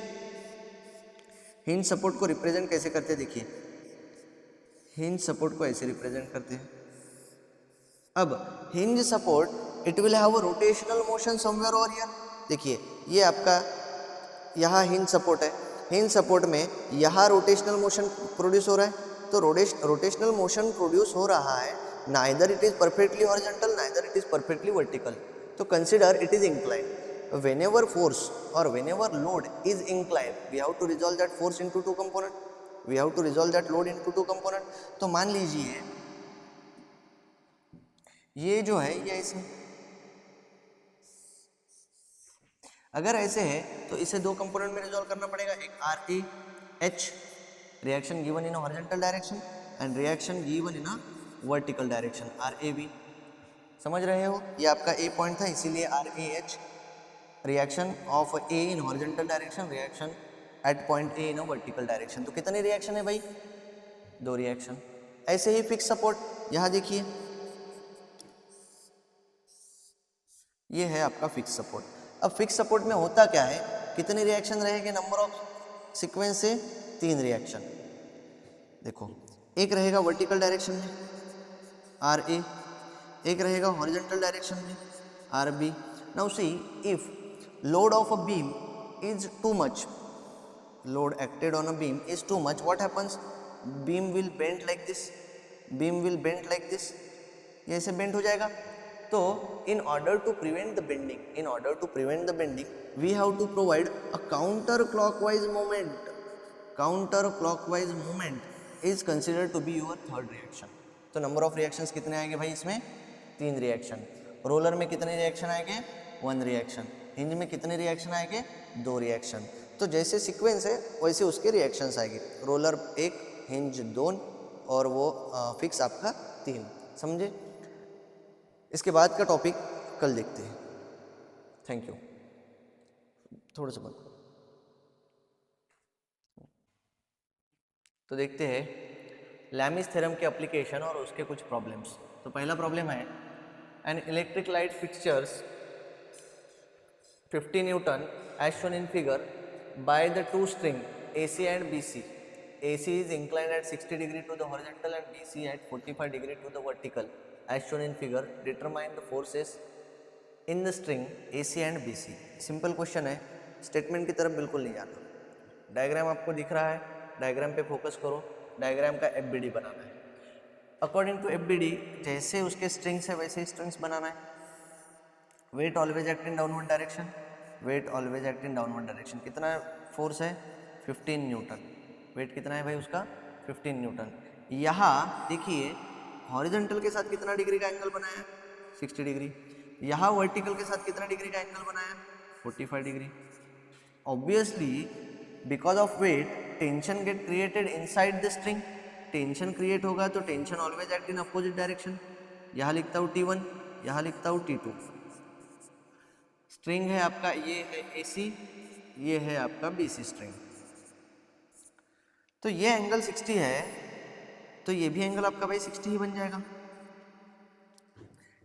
हिंज सपोर्ट को रिप्रेजेंट कैसे करते हैं, देखिए हिंज सपोर्ट को ऐसे रिप्रेजेंट करते हैं। अब hinge support it will have a rotational motion somewhere over here. देखिए ये आपका यहाँ हिंज सपोर्ट है, हिंज सपोर्ट में यहाँ रोटेशनल मोशन प्रोड्यूस हो रहा है। तो रोटेशनल मोशन प्रोड्यूस हो रहा है, neither it is perfectly horizontal neither it is perfectly vertical. तो consider it is incline. whenever force or whenever load is inclined, we have to resolve that force into two component, we have to resolve that load into two component। तो मान लीजिए ये जो है ये ऐसे, अगर ऐसे है तो इसे दो कंपोनेंट में रिजॉल्व करना पड़ेगा, एक R A H reaction given in horizontal direction and reaction given in vertical direction R A B. समझ रहे हो, ये आपका ए पॉइंट था, इसीलिए R A H reaction of A in horizontal direction, reaction at point A in vertical direction. तो कितने रिएक्शन है भाई, दो रिएक्शन। ऐसे ही फिक्स सपोर्ट, यहां देखिए ये है आपका फिक्स सपोर्ट। अब फिक्स सपोर्ट में होता क्या है, कितने रिएक्शन रहेंगे, नंबर ऑफ सीक्वेंस से 3 रिएक्शन। देखो एक रहेगा वर्टिकल डायरेक्शन में आर ए, एक रहेगा हॉरिजॉन्टल डायरेक्शन में R B. Now see if load of a beam is too much, load acted on a beam is too much, what happens, beam will bend like this, beam will bend like this, ये ऐसे bend हो जाएगा। तो in order to prevent the bending we have to provide a counter clockwise movement, counter clockwise movement is considered to be your third reaction। तो number of reactions कितने आएंगे भाई इसमें, 3 रिएक्शन। रोलर में कितने रिएक्शन आएंगे, 1 रिएक्शन। हिंज में कितने रिएक्शन आएंगे, 2 रिएक्शन। तो जैसे सीक्वेंस है वैसे उसके रिएक्शंस आएंगे, रोलर 1 हिंज 2 और वो फिक्स आपका 3। समझे। इसके बाद का टॉपिक कल देखते हैं। Thank you. थोड़ा सा बंद। तो देखते हैं लैमिस थ्योरम के एप्लीकेशन और उसके कुछ प्रॉब्लम्स। तो पहला प्रॉब्लम है an electric light fixtures 50 Newton as shown in figure by the two string AC and BC. AC is inclined at 60 degree to the horizontal and BC at 45 degree to the vertical as shown in figure. Determine the forces in the string AC and BC. Simple question है, स्टेटमेंट की तरफ बिल्कुल नहीं जाना। डायग्राम आपको दिख रहा है, डायग्राम पे फोकस करो, डायग्राम का FBD बनाना है। अकॉर्डिंग टू FBD जैसे उसके स्ट्रिंग्स है वैसे स्ट्रिंग्स बनाना है। Weight always act in downward direction, weight always act in downward direction. कितना फोर्स है, 15 न्यूटन। वेट कितना है भाई उसका, 15 न्यूटन। यहाँ देखिए हॉरिजॉन्टल के साथ कितना डिग्री का एंगल बनाया, 60 डिग्री। यहाँ वर्टिकल के साथ कितना डिग्री का एंगल बनाया, 45 degree. Obviously because of weight tension get created inside the string, tension create होगा तो tension always act in opposite direction. यहाँ लिखता हूँ T1, यहाँ लिखता हूँ T2। स्ट्रिंग है आपका, ये है AC, ये है आपका BC स्ट्रिंग। तो ये एंगल 60 है तो ये भी एंगल आपका भाई 60 ही बन जाएगा।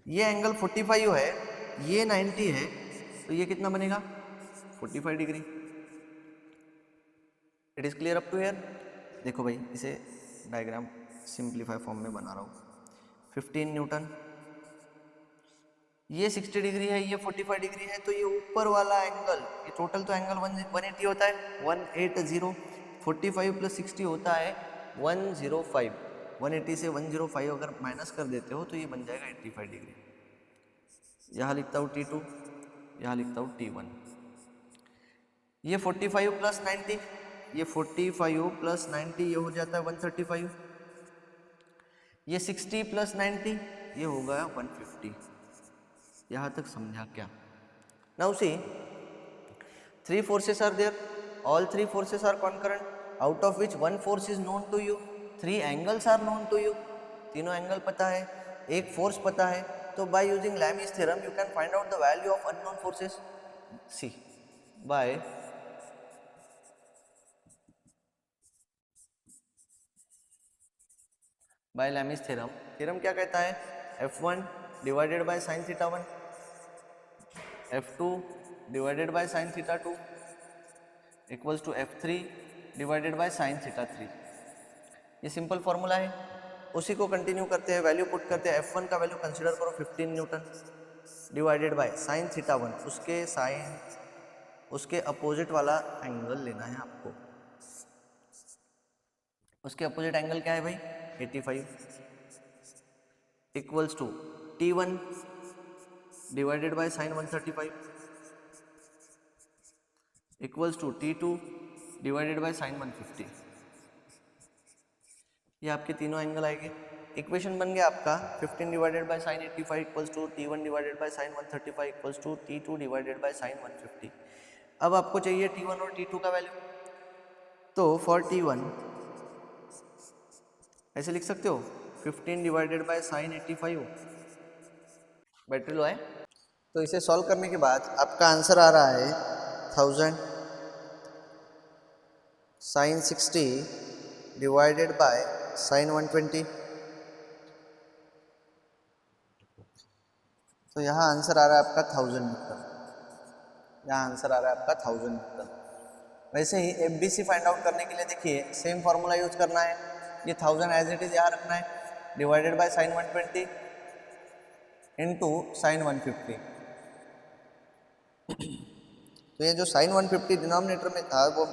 ये एंगल 45 है, ये 90 है, तो ये कितना बनेगा 45 degree. It is clear up to here. देखो भाई, इसे डायग्राम सिंप्लीफाई फॉर्म में बना रहा हूँ। 15 न्यूटन, ये 60 डिग्री है, ये 45 डिग्री है, तो ये ऊपर वाला एंगल, ये टोटल तो एंगल 180 होता है, 180, 45 प्लस 60 होता है 105। 180 से 105 अगर माइनस कर देते हो तो ये बन जाएगा 85 डिग्री। यहाँ लिखता हूँ T2, यहाँ लिखता हूँ T1। ये 45 प्लस 90, ये 45 प्लस 90 ये हो जाता है 135। ये 60 प्लस 90 ये हो गया 150। यहाँ तक समझा क्या? Now see, 3 forces are there, all 3 forces are concurrent, out of which 1 force is known to you, 3 angles are known to you, तीनों एंगल पता है, एक फोर्स पता है, तो by using Lami's theorem you can find out the value of unknown forces. See, by Lami's theorem, theorem क्या कहता है? F1 divided by sin theta 1, F2 divided by sin theta 2 equals to F3 divided by sin theta 3। ये सिंपल फॉर्मूला है, उसी को कंटिन्यू करते हैं, वैल्यू पुट करते हैं। F1 का वैल्यू कंसिडर करो 15 Newton divided by sine theta 1, उसके अपोजिट वाला एंगल लेना है आपको। उसके अपोजिट एंगल क्या है भाई? 85 equals to T1 divided by sine 135 equals to T2 divided by sine 150। ये आपके तीनों एंगल आएंगे। इक्वेशन बन गया आपका 15 divided by sine 85 equals to T1 divided by sine 135 equals to T2 divided by sine 150। अब आपको चाहिए T1 और T2 का वैल्यू, तो फॉर T1 ऐसे लिख सकते हो 15 divided by sine 85। Battery low है, तो इसे सॉल्व करने के बाद आपका आंसर आ रहा है 1000 साइन 60 डिवाइडेड बाय साइन 120। तो यहाँ आंसर आ रहा है आपका 1000 न्यूटन। यहाँ आंसर आ रहा है आपका 1000 न्यूटन। वैसे ही FBC फाइंड आउट करने के लिए देखिए सेम फॉर्मूला यूज करना है। ये 1000 एज इट इज यहाँ रखना है, divided by sine 120 into sine 150। तो ये जो साइन 150 डिनोमिनेटर में था वो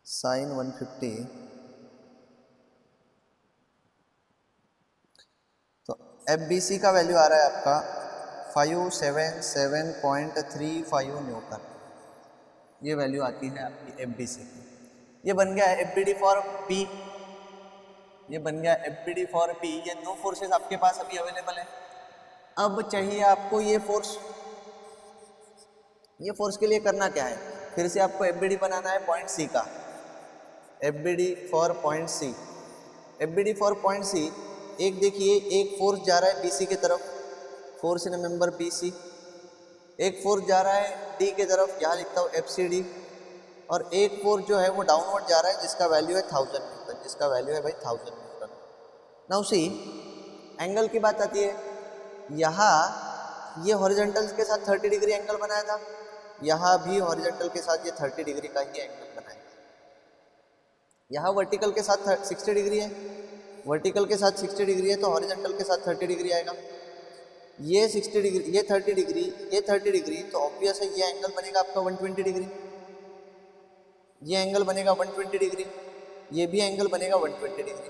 साइन 150, तो FBC का वैल्यू आ रहा है आपका 577.35 न्यूटन। ये वैल्यू आती है आपकी FBC की। ये बन गया FBD फॉर P, ये बन गया FBD फॉर P। ये दो फोर्सेस आपके पास अभी अवेलेबल है। अब चाहिए आपको ये फोर्स के लिए करना क्या है? फिर से आपको FBD बनाना है पॉइंट C का। FBD for point C, FBD for point C। एक देखिए, एक फोर्स जा रहा है BC की तरफ, फोर्स इन मेंबर BC। एक फोर्स जा रहा है D की तरफ, यहाँ लिखता हूँ FCD। और एक फोर्स जो है वो डाउनवर्ड जा रहा है जिसका वैल्यू है 1000 न्यूटन, जिसका वैल्यू है भाई 1000 न्यूटन। नाउ सी, एंगल की बात आती है। यहाँ ये हॉरिजॉन्टल के साथ 30 डिग्री एंगल बनाया था, यहाँ भी हॉरिजॉन्टल के साथ ये 30 डिग्री का ही एंगल बनाया। यहाँ वर्टिकल के साथ 60 डिग्री है, वर्टिकल के साथ 60 डिग्री है, तो हॉरिजॉन्टल के साथ 30 डिग्री आएगा। ये 60 डिग्री, ये 30 डिग्री, ये 30 डिग्री, तो ऑब्वियस है ये एंगल बनेगा आपका 120 डिग्री। ये एंगल बनेगा 120 डिग्री, ये भी एंगल बनेगा 120 डिग्री।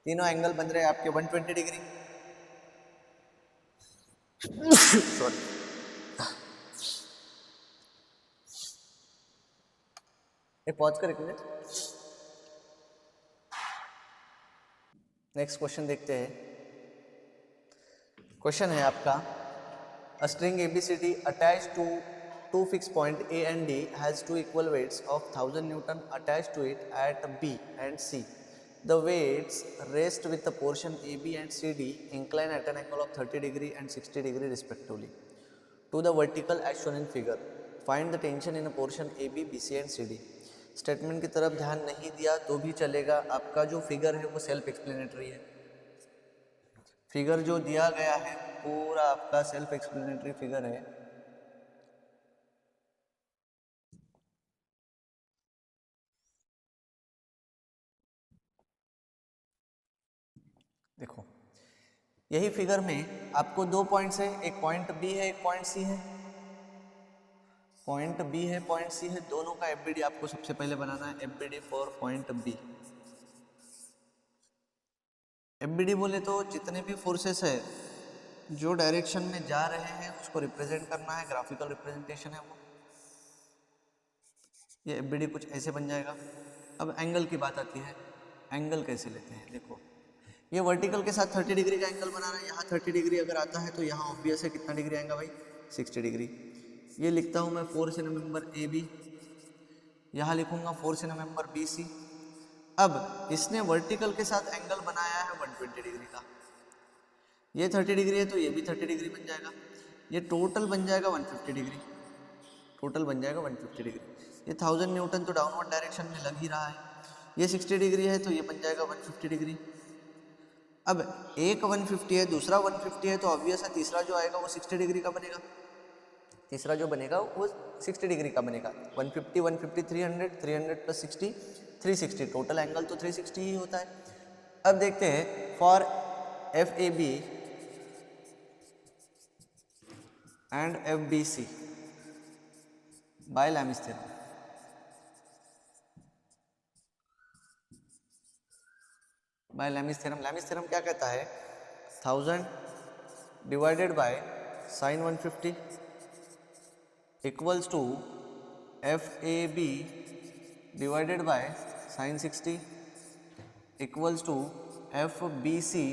तीनों एंगल बन रहे हैं आपके 120 डिग्री। सॉरी, ये पॉज कर एक मिनट। नेक्स्ट क्वेश्चन देखते हैं। क्वेश्चन है आपका, a string ABCD attached to two fixed point A and D has two equal weights of 1000 Newton attached to it at B and C. The weights rest with the portion AB and CD incline at an angle of 30 degree and 60 degree respectively to the vertical as shown in figure. Find the tension in a portion AB, BC and CD. Statement की तरफ ध्यान नहीं दिया तो भी चलेगा, आपका जो फिगर है वो सेल्फ एक्सप्लेनेटरी है। फिगर जो दिया गया है पूरा आपका सेल्फ एक्सप्लेनेटरी फिगर है। देखो यही फिगर में आपको दो पॉइंट्स है, एक पॉइंट बी है, एक पॉइंट सी है। पॉइंट बी है, पॉइंट सी है, दोनों का एफबीडी आपको सबसे पहले बनाना है। FBD for point B. FBD बोले तो जितने भी फोर्सेस है जो डायरेक्शन में जा रहे हैं उसको रिप्रेजेंट करना है, ग्राफिकल रिप्रेजेंटेशन है वो। ये एफबीडी कुछ ऐसे बन जाएगा। अब एंगल की बात आती है, एंगल कैसे लेते हैं। देखो ये वर्टिकल के साथ 30 डिग्री का एंगल बनाना है। यहाँ 30 डिग्री अगर आता है तो यहाँ ऑब्वियस है कितना डिग्री आएगा भाई, 60 डिग्री। ये लिखता हूँ मैं force in member A B, यहाँ लिखूंगा force in member B C. अब इसने वर्टिकल के साथ एंगल बनाया है 120 डिग्री का। ये 30 डिग्री है तो ये भी 30 डिग्री बन जाएगा। ये टोटल बन जाएगा 150 डिग्री, टोटल बन जाएगा 150 डिग्री। ये 1000 न्यूटन तो डाउनवर्ड डायरेक्शन में लग ही रहा है। ये 60 डिग्री है तो ये बन जाएगा 150 डिग्री। अब एक 150 है, दूसरा 150 है, तो ऑब्वियस है तीसरा जो आएगा वो 60 डिग्री का बनेगा। तीसरा जो बनेगा वो 60 डिग्री का बनेगा। 150 150 300, 300 प्लस 60 360, टोटल एंगल तो 360 ही होता है। अब देखते हैं for F A B and F B C by Lami's theorem. By Lami's theorem, Lami's theorem क्या कहता है, 1000 divided by sine 150 equals to F A B divided by sine 60 equals to F B C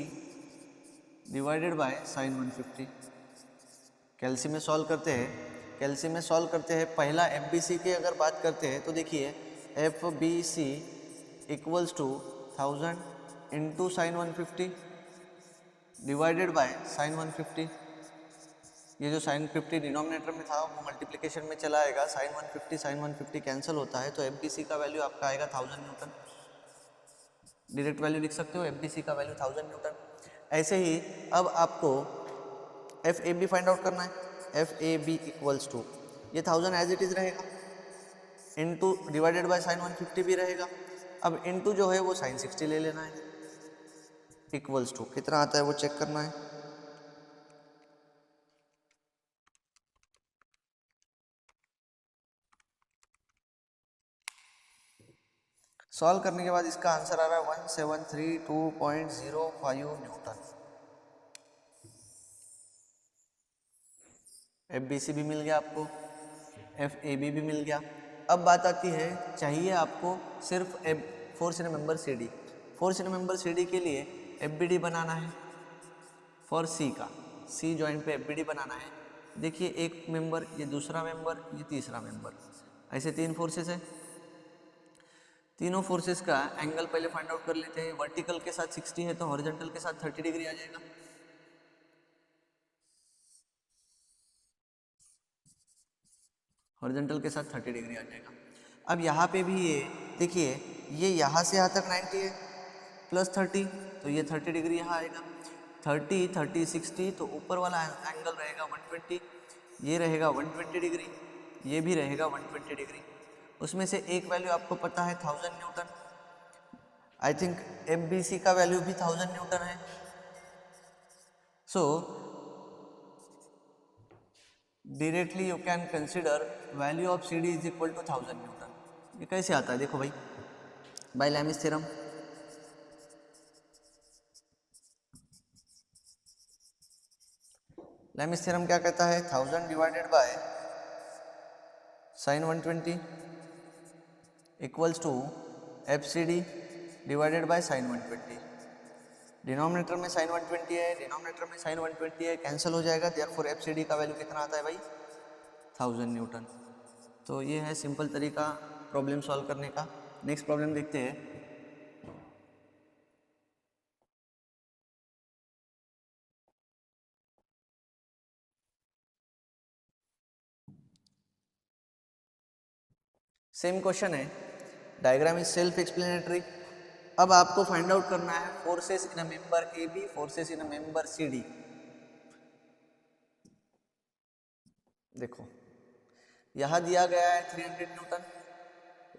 divided by sine 150। Calci में सॉल्व करते हैं, कैल्सी में सॉल्व करते हैं। पहला एफ बी सी की अगर बात करते हैं तो देखिए F B C equals to 1000 into sine 150 divided by sine 150। ये जो साइन 50 डिनोमिनेटर में था वो मल्टीप्लिकेशन में चला आएगा, साइन 150 कैंसिल होता है तो एफ बी सी का वैल्यू आपका आएगा 1000 न्यूटन। डायरेक्ट वैल्यू लिख सकते हो, एफ बी सी का वैल्यू 1000 न्यूटन। ऐसे ही अब आपको F A B find out करना है। F A B equals to ये 1000 एज इट इज रहेगा, इनटू डिवाइडेड बाय साइन 150 भी रहेगा। अब इनटू जो है वो साइन 60 ले लेना है, इक्वल्स टू कितना आता है वो चेक करना है। सॉल्व करने के बाद इसका आंसर आ रहा है 1732.05 न्यूटन। एफ बी सी भी मिल गया आपको, एफ ए बी भी मिल गया। अब बात आती है, चाहिए आपको सिर्फ F force in member C D. Force in member C D के लिए एफ बी डी बनाना है फॉर सी का, सी जॉइंट पे एफ बी डी बनाना है। देखिए एक मेंबर, ये दूसरा मेंबर, ये तीसरा मेंबर, ऐसे तीन फोर्सेस है। तीनों फोर्सेस का एंगल पहले फाइंड आउट कर लेते हैं। वर्टिकल के साथ 60 है तो हॉरिजॉन्टल के साथ 30 डिग्री आ जाएगा। हॉरिजॉन्टल के साथ 30 डिग्री आ जाएगा। अब यहाँ पे भी ये देखिए, ये यहाँ से यहाँ तक 90 है प्लस 30 तो ये 30 डिग्री यहाँ आएगा। 30 30 60 तो ऊपर वाला एंगल रहेगा 120, ये रहेगा 120 डिग्री, ये भी रहेगा 120 डिग्री। उसमें से एक वैल्यू आपको पता है 1000 newton. I think F B C का वैल्यू भी 1000 न्यूटन है। So directly you can consider value of C D is equal to 1000 newton. ये कैसे आता है देखो भाई, by Lami's theorem. Lami's theorem क्या कहता है, 1000 divided by sine 120 equals to F C D divided by sine 120। Denominator में साइन 120 है, डिनोमिनेटर में साइन 120 है, कैंसिल हो जाएगा। देयरफॉर एफ सी डी का वैल्यू कितना आता है भाई, 1000 न्यूटन। तो ये है सिंपल तरीका प्रॉब्लम सॉल्व करने का। नेक्स्ट प्रॉब्लम देखते हैं। सेम क्वेश्चन है, डायग्राम इज सेल्फ एक्सप्लेनेटरी। अब आपको फाइंड आउट करना है forces in a member A B, forces in a member C D. देखो यहां दिया गया है 300 Newton,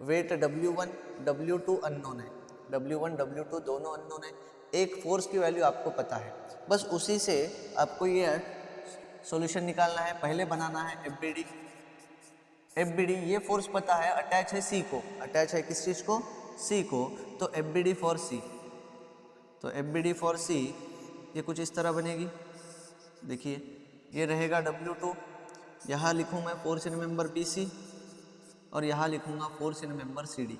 wait W1 W2 unknown है, W1 W2 दोनों अननोन है, एक फोर्स की वैल्यू आपको पता है, बस उसी से आपको ये सॉल्यूशन निकालना है। पहले बनाना है FBD। FBD ये फोर्स पता है, अटैच है C को, अटैच है किस चीज को, C को, तो FBD फॉर C, तो FBD फॉर C ये कुछ इस तरह बनेगी। देखिए ये रहेगा W2, यहाँ लिखूँ मैं फोर्स इन मेंबर BC और यहाँ लिखूंगा फोर्स इन मेंबर CD।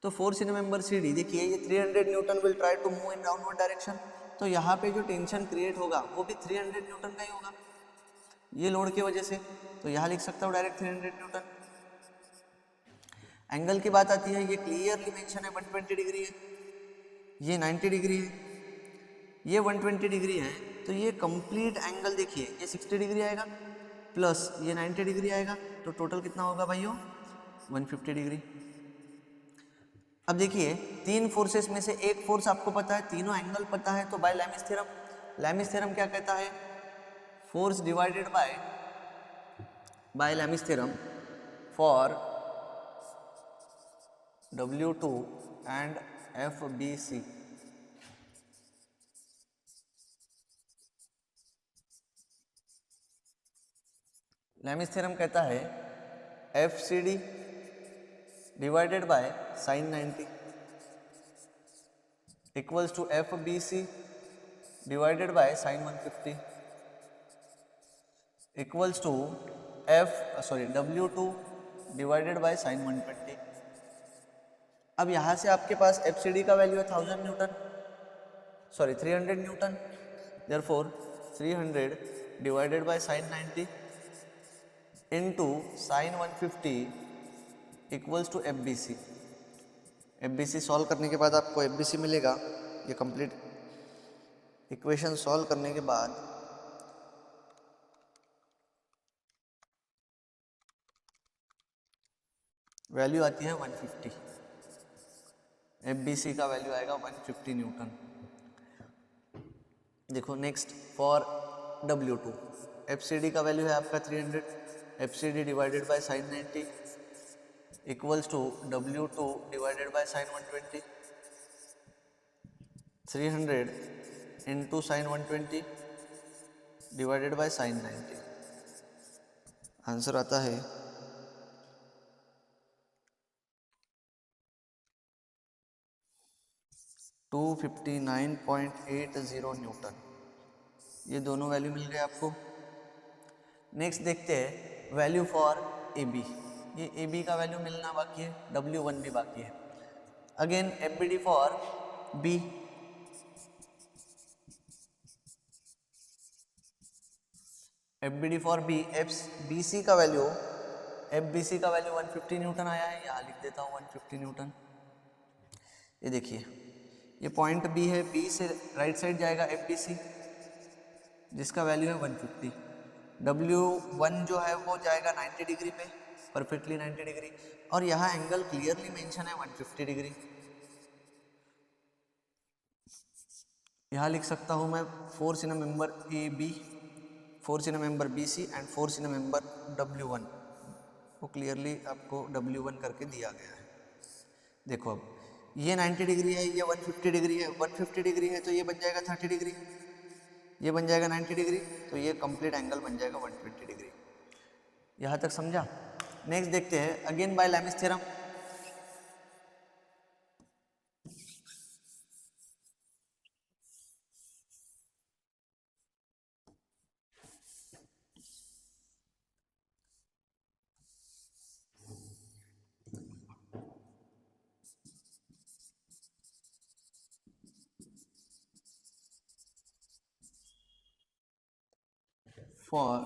तो फोर्स इन मेंबर CD देखिए ये 300 newton will try to move in downward direction, तो यहाँ पे जो टेंशन क्रिएट होगा वो भी 300 न्यूटन का ही होगा ये लोड की वजह से, तो यहाँ लिख सकता हूँ डायरेक्ट 300 न्यूटन। एंगल की बात आती है, ये क्लियरली मेंशन है 120 डिग्री है, ये 90 डिग्री है, ये 120 डिग्री है, तो ये कंप्लीट एंगल देखिए ये 60 डिग्री आएगा प्लस ये 90 डिग्री आएगा, तो टोटल कितना होगा भाइयों 150 डिग्री। अब देखिए तीन फोर्सेस में से एक फोर्स आपको पता है, तीनों एंगल पता है, तो by Lami's theorem, Lami's theorem क्या कहता है, force divided by Lami's theorem for W2 and FBC। Lami's theorem कहता है FCD divided by sine 90 equals to FBC divided by sine 150 equals to W2 divided by sine 120। अब यहाँ से आपके पास FCD का वैल्यू है 1000 newton, sorry 300 newton, therefore 300 divided by sine 90 into sine 150 equals to FBC। FBC solve करने के बाद आपको FBC मिलेगा, ये कंप्लीट इक्वेशन सॉल्व करने के बाद वैल्यू आती है 150, FBC का वैल्यू आएगा 150 न्यूटन। देखो नेक्स्ट फॉर W2, FCD का वैल्यू है आपका 300, FCD divided by sine 90 equals to W2 divided by sine 120, 300 into sine 120 divided by sine 90, answer आता है 259.80 न्यूटन। ये दोनों वैल्यू मिल गए आपको। नेक्स्ट देखते हैं वैल्यू फॉर AB। ये AB का वैल्यू मिलना बाकी है, W1 भी बाकी है। Again FBD for B, FBD for B, BC का वैल्यू, FBC का वैल्यू 150 न्यूटन आया है, यहाँ लिख देता हूँ 150 न्यूटन। ये देखिए ये पॉइंट B है, B से राइट साइड जाएगा FBC जिसका वैल्यू है 150, W1 जो है वो जाएगा 90 डिग्री पे, परफेक्टली 90 डिग्री, और यहाँ एंगल क्लियरली मेंशन है 150 डिग्री। यहाँ लिख सकता हूँ मैं force in a member AB, force in a member BC and force in a member W1, वो क्लियरली आपको W1 करके दिया गया है। देखो अब ये 90 डिग्री है, ये 150 डिग्री है, 150 डिग्री है तो ये बन जाएगा 30 डिग्री, ये बन जाएगा 90 डिग्री, तो ये कंप्लीट एंगल बन जाएगा 120 डिग्री। यहाँ तक समझा। नेक्स्ट देखते हैं again by Lami's theorem. For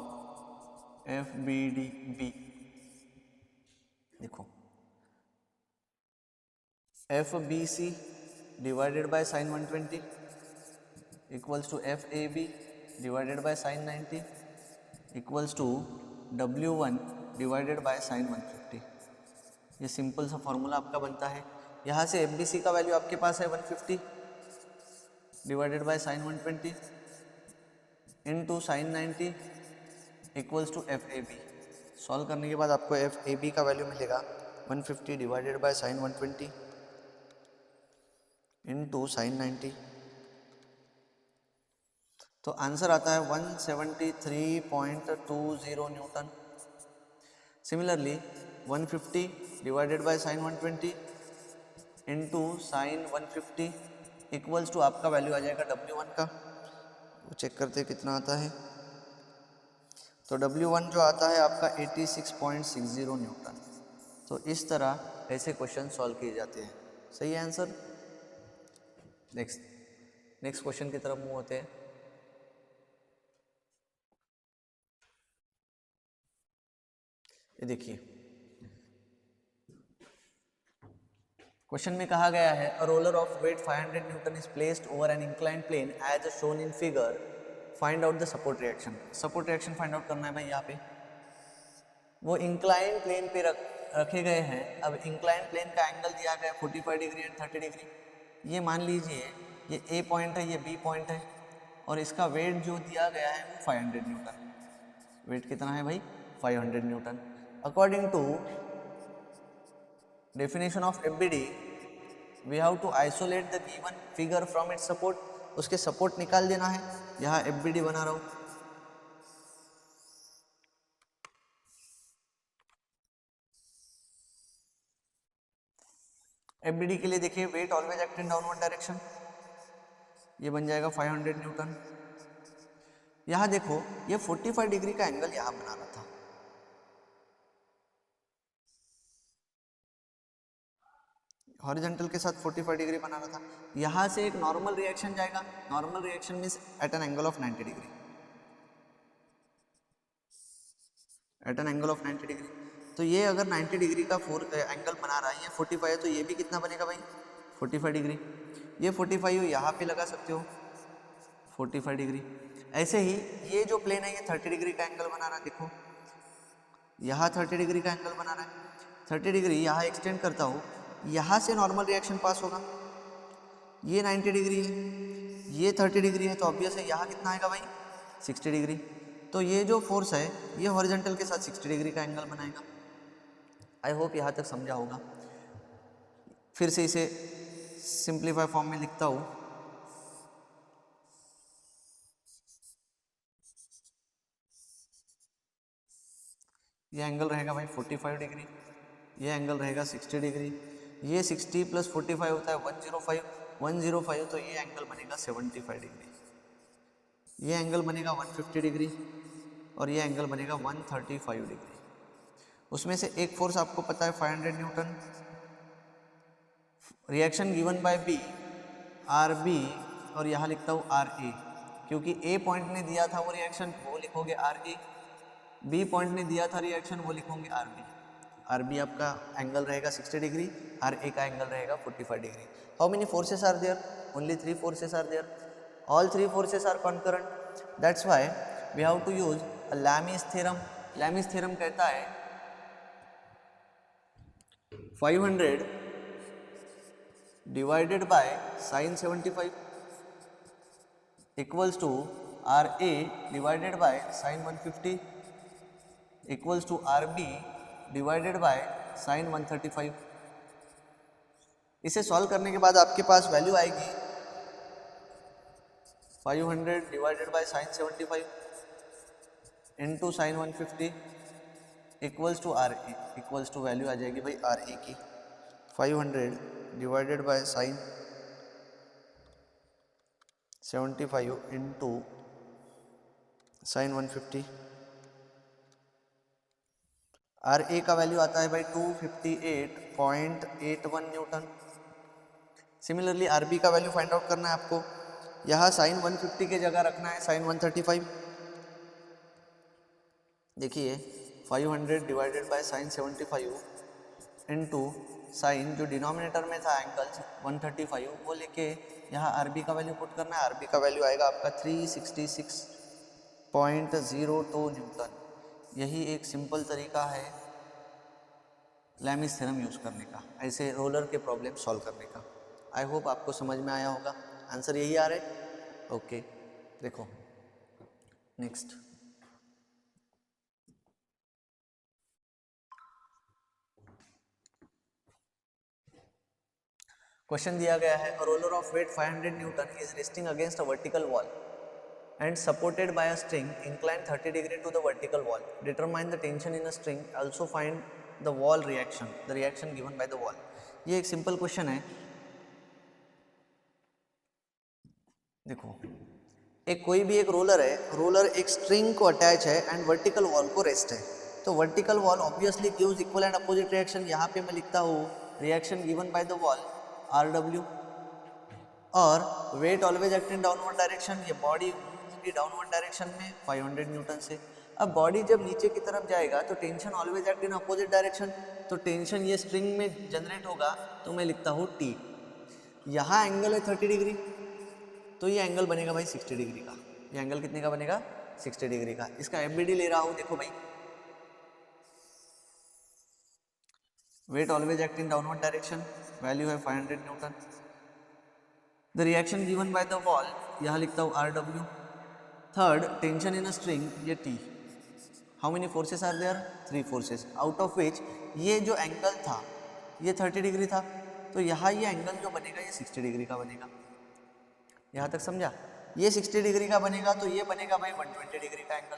FBDB देखो FBC divided by sine 120 equals to FAB divided by sine 90 equals to W1 divided by sine 150। ये सिंपल सा फॉर्मूला आपका बनता है। यहाँ से FBC का वैल्यू आपके पास है 150 divided by sine 120 into sine 90 equals to FAB। Solve करने के बाद आपको FAB का वैल्यू मिलेगा 150 divided by sine 120 into sine 90। तो आंसर आता है 173.20 newton. Similarly 150 divided by sine 120 into sine 150 equals to आपका वैल्यू आ जाएगा W1 का। वो चेक करते हैं कितना आता है। तो W1 जो आता है आपका 86.60 न्यूटन। तो इस तरह ऐसे क्वेश्चन सॉल्व किए जाते हैं। सही है आंसर। नेक्स्ट क्वेश्चन की तरफ मूव होते हैं। ये देखिए क्वेश्चन में कहा गया है a roller of weight 500 newton is placed over an inclined plane as shown in figure, find out the support reaction. Support reaction find out करना है भाई। यहाँ पे वो इंक्लाइंड प्लेन पे रखे गए हैं। अब इंक्लाइंड प्लेन का एंगल दिया गया है 45 डिग्री एंड 30 डिग्री। ये मान लीजिए ये A पॉइंट है, ये B पॉइंट है और इसका वेट जो दिया गया है वो 500 न्यूटन। वेट कितना है भाई? 500 newton. According to definition of FBD we have to isolate the given figure from its support। उसके सपोर्ट निकाल देना है। यहाँ FBD बना रहा हूं। FBD के लिए देखिए weight always act in downward direction, ये बन जाएगा 500 न्यूटन। यहाँ देखो ये 45 डिग्री का एंगल यहाँ बना रहा था। हॉरिजॉन्टल के साथ 45 डिग्री बना रहा था। यहाँ से एक नॉर्मल रिएक्शन जाएगा। Normal reaction means at an angle of 90 degree, at an angle of 90 degree. तो ये अगर 90 डिग्री का एंगल बना रहा है, ये 45 है, तो ये भी कितना बनेगा भाई? 45 डिग्री। ये 45 यहाँ पे लगा सकते हो 45 डिग्री। ऐसे ही ये जो प्लेन है ये 30 डिग्री का एंगल बना रहा है। देखो यहाँ 30 डिग्री का एंगल बना रहा है। 30 डिग्री यहाँ एक्सटेंड करता हूँ, यहाँ से नॉर्मल रिएक्शन पास होगा। ये 90 डिग्री है, ये 30 डिग्री है, तो ऑब्वियस है यहाँ कितना आएगा भाई? 60 डिग्री। तो ये जो फोर्स है ये हॉरिजॉन्टल के साथ 60 डिग्री का एंगल बनाएगा। आई होप यहाँ तक समझा होगा। फिर से इसे सिंप्लीफाई फॉर्म में लिखता हूँ। ये एंगल रहेगा भाई 45 डिग्री, ये एंगल रहेगा 60 डिग्री। ये 60 प्लस 45 होता है 105, तो ये एंगल बनेगा 75 डिग्री। ये एंगल बनेगा 150 डिग्री और ये एंगल बनेगा 135 डिग्री। उसमें से एक फोर्स आपको पता है 500 newton. Reaction given by B RB और यहाँ लिखता हूँ RA, क्योंकि A पॉइंट ने दिया था वो रिएक्शन, वो लिखोगे RA। B पॉइंट ने दिया था रिएक्शन, वो लिखोगे RB। RB आपका एंगल रहेगा 60 डिग्री, RA का एंगल रहेगा 45 degree. How many forces are there? Only 3 forces are there. All 3 forces are concurrent, that's why we have to use a Lami's theorem. Lami's theorem कहता है 500 divided by sine 75 equals to RA divided by sine 150 equals to RB divided by sine 135। इसे सॉल्व करने के बाद आपके पास वैल्यू आएगी 500 divided by sine 75 into sine 150 equals to RA, equals to value आ जाएगी भाई RA की 500 divided by sine 75 into sine 150। RA का वैल्यू आता है भाई 258.81 न्यूटन। सिमिलरली RB का वैल्यू फाइंड आउट करना है आपको। यहाँ साइन 150 की जगह रखना है साइन 135। देखिए 500 divided by sine 75 into sign जो डिनोमिनेटर में था एंगल 135, वो लेके यहाँ RB का वैल्यू पुट करना है। RB का वैल्यू आएगा आपका 366.02 न्यूटन। यही एक सिंपल तरीका है लैमिस थ्योरम यूज़ करने का, ऐसे रोलर के प्रॉब्लम सॉल्व करने का। आई होप आपको समझ में आया होगा। आंसर यही आ रहा है। ओके, देखो नेक्स्ट क्वेश्चन दिया गया है, a roller of weight 500 newton is resting against a vertical wall and supported by a string inclined 30 degree to the vertical wall. Determine the tension in a string. Also find the wall reaction, the reaction given by the wall. ये एक सिंपल क्वेश्चन है। देखो, एक कोई भी एक रोलर है, रोलर एक स्ट्रिंग को अटैच है एंड वर्टिकल वॉल को रेस्ट है। तो vertical wall obviously gives equal and opposite reaction. यहाँ पे मैं लिखता हूँ reaction given by the wall RW, और weight always act in downward direction, ये बॉडी होगी डाउनवर्ड डायरेक्शन में 500 न्यूटन से। अब बॉडी जब नीचे की तरफ जाएगा तो tension always act in opposite direction, तो टेंशन ये स्ट्रिंग में जनरेट होगा, तो मैं लिखता हूँ T। यहाँ एंगल है 30 डिग्री, तो ये एंगल बनेगा भाई 60 डिग्री का। ये एंगल कितने का बनेगा? 60 डिग्री का। इसका FBD ले रहा हूँ, देखो भाई, weight always act in downward direction, value है 500 newton. The reaction given by the wall, यहाँ लिखता हूँ RW। Third, tension in a string, ये T। How many forces are there? 3 forces, out of which ये जो एंगल था ये 30 डिग्री था, तो यहाँ ये एंगल जो बनेगा ये 60 डिग्री का बनेगा। यहाँ तक समझा? ये 60 डिग्री का बनेगा, तो ये बनेगा भाई 120 डिग्री का एंगल,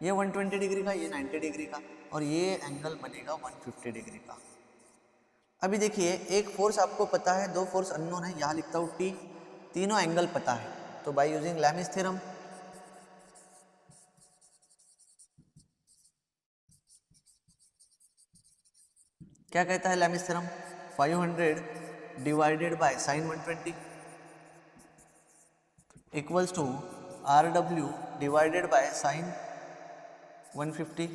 ये 120 डिग्री का, ये 90 डिग्री का, और ये एंगल बनेगा 150 डिग्री का। अभी देखिए, एक फोर्स आपको पता है, 2 फोर्स अननोन है, यहाँ लिखता हूँ T। तीनों एंगल पता है, तो बाय यूजिंग लैमिस थ्योरम, क्या कहता है Lami's theorem? 500 divided by sine 120 equals to RW divided by sine 150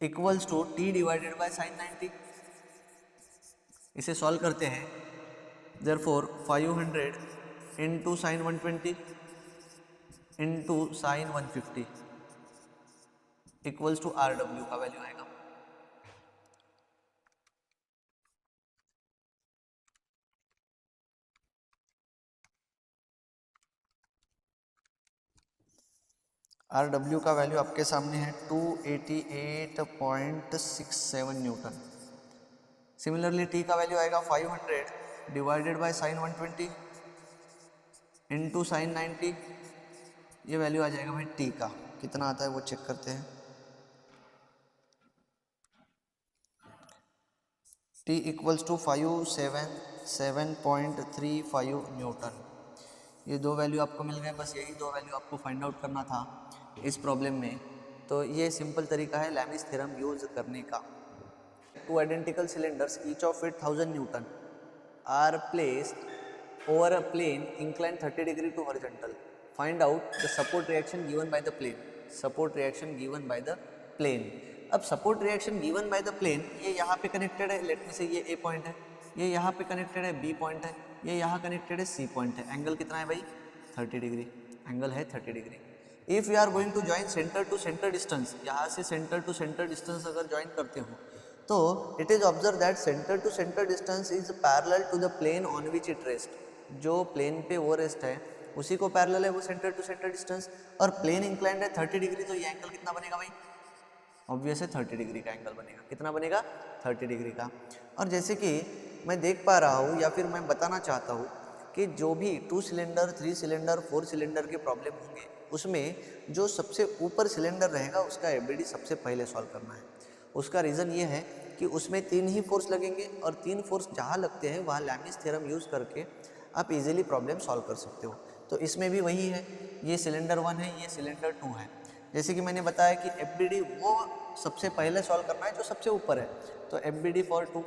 equals to T divided by sine 90। इसे सॉल्व करते हैं, therefore 500 into sine 120 into sine 150 equals to RW का वैल्यू आएगा। RW का वैल्यू आपके सामने है 288.67 न्यूटन। सिमिलरली T का वैल्यू आएगा 500 divided by sine 120 into sine 90, ये वैल्यू आ जाएगा भाई T का। कितना आता है वो चेक करते हैं। T equals to 577.35 newton. ये दो वैल्यू आपको मिल गए, बस यही दो वैल्यू आपको फाइंड आउट करना था इस प्रॉब्लम में। तो ये सिंपल तरीका है लैमिस थ्योरम यूज करने का। 2 identical cylinders each of weight 1000 newton are placed over a plane inclined 30 degree to horizontal. Find out the support reaction given by the plane. Support reaction given by the plane. अब support reaction given by the plane, ये यहाँ पे कनेक्टेड है, लेट मी से ये A पॉइंट है, ये यहाँ पे कनेक्टेड है, B पॉइंट है, ये यहाँ कनेक्टेड है, C पॉइंट है। एंगल कितना है भाई? 30 डिग्री। एंगल है 30 degree. If you are going to join centre to centre distance, यहाँ से सेंटर टू सेंटर डिस्टेंस अगर ज्वाइन करते हो तो it is observe that centre to centre distance is parallel to the plane on which it rest. जो प्लेन पे वो रेस्ट है उसी को पैरेलल है वो सेंटर टू सेंटर डिस्टेंस, और प्लेन इंक्लाइंड है 30 डिग्री, तो ये एंगल कितना बनेगा भाई? ऑब्वियस है 30 डिग्री का एंगल बनेगा। कितना बनेगा? 30 डिग्री का। और जैसे कि मैं देख पा रहा हूँ या फिर मैं बताना चाहता हूँ कि जो भी 2 सिलेंडर, 3 सिलेंडर, 4 सिलेंडर के प्रॉब्लम होंगे उसमें जो सबसे ऊपर सिलेंडर रहेगा उसका FBD सबसे पहले सॉल्व करना है। उसका रीज़न ये है कि उसमें 3 ही फोर्स लगेंगे, और 3 फोर्स जहाँ लगते हैं वहाँ लैमिस थ्योरम यूज़ करके आप इजीली प्रॉब्लम सॉल्व कर सकते हो। तो इसमें भी वही है, ये सिलेंडर 1 है, ये सिलेंडर 2 है। जैसे कि मैंने बताया कि FBD वो सबसे पहले सॉल्व करना है जो सबसे ऊपर है, तो FBD फॉर 2,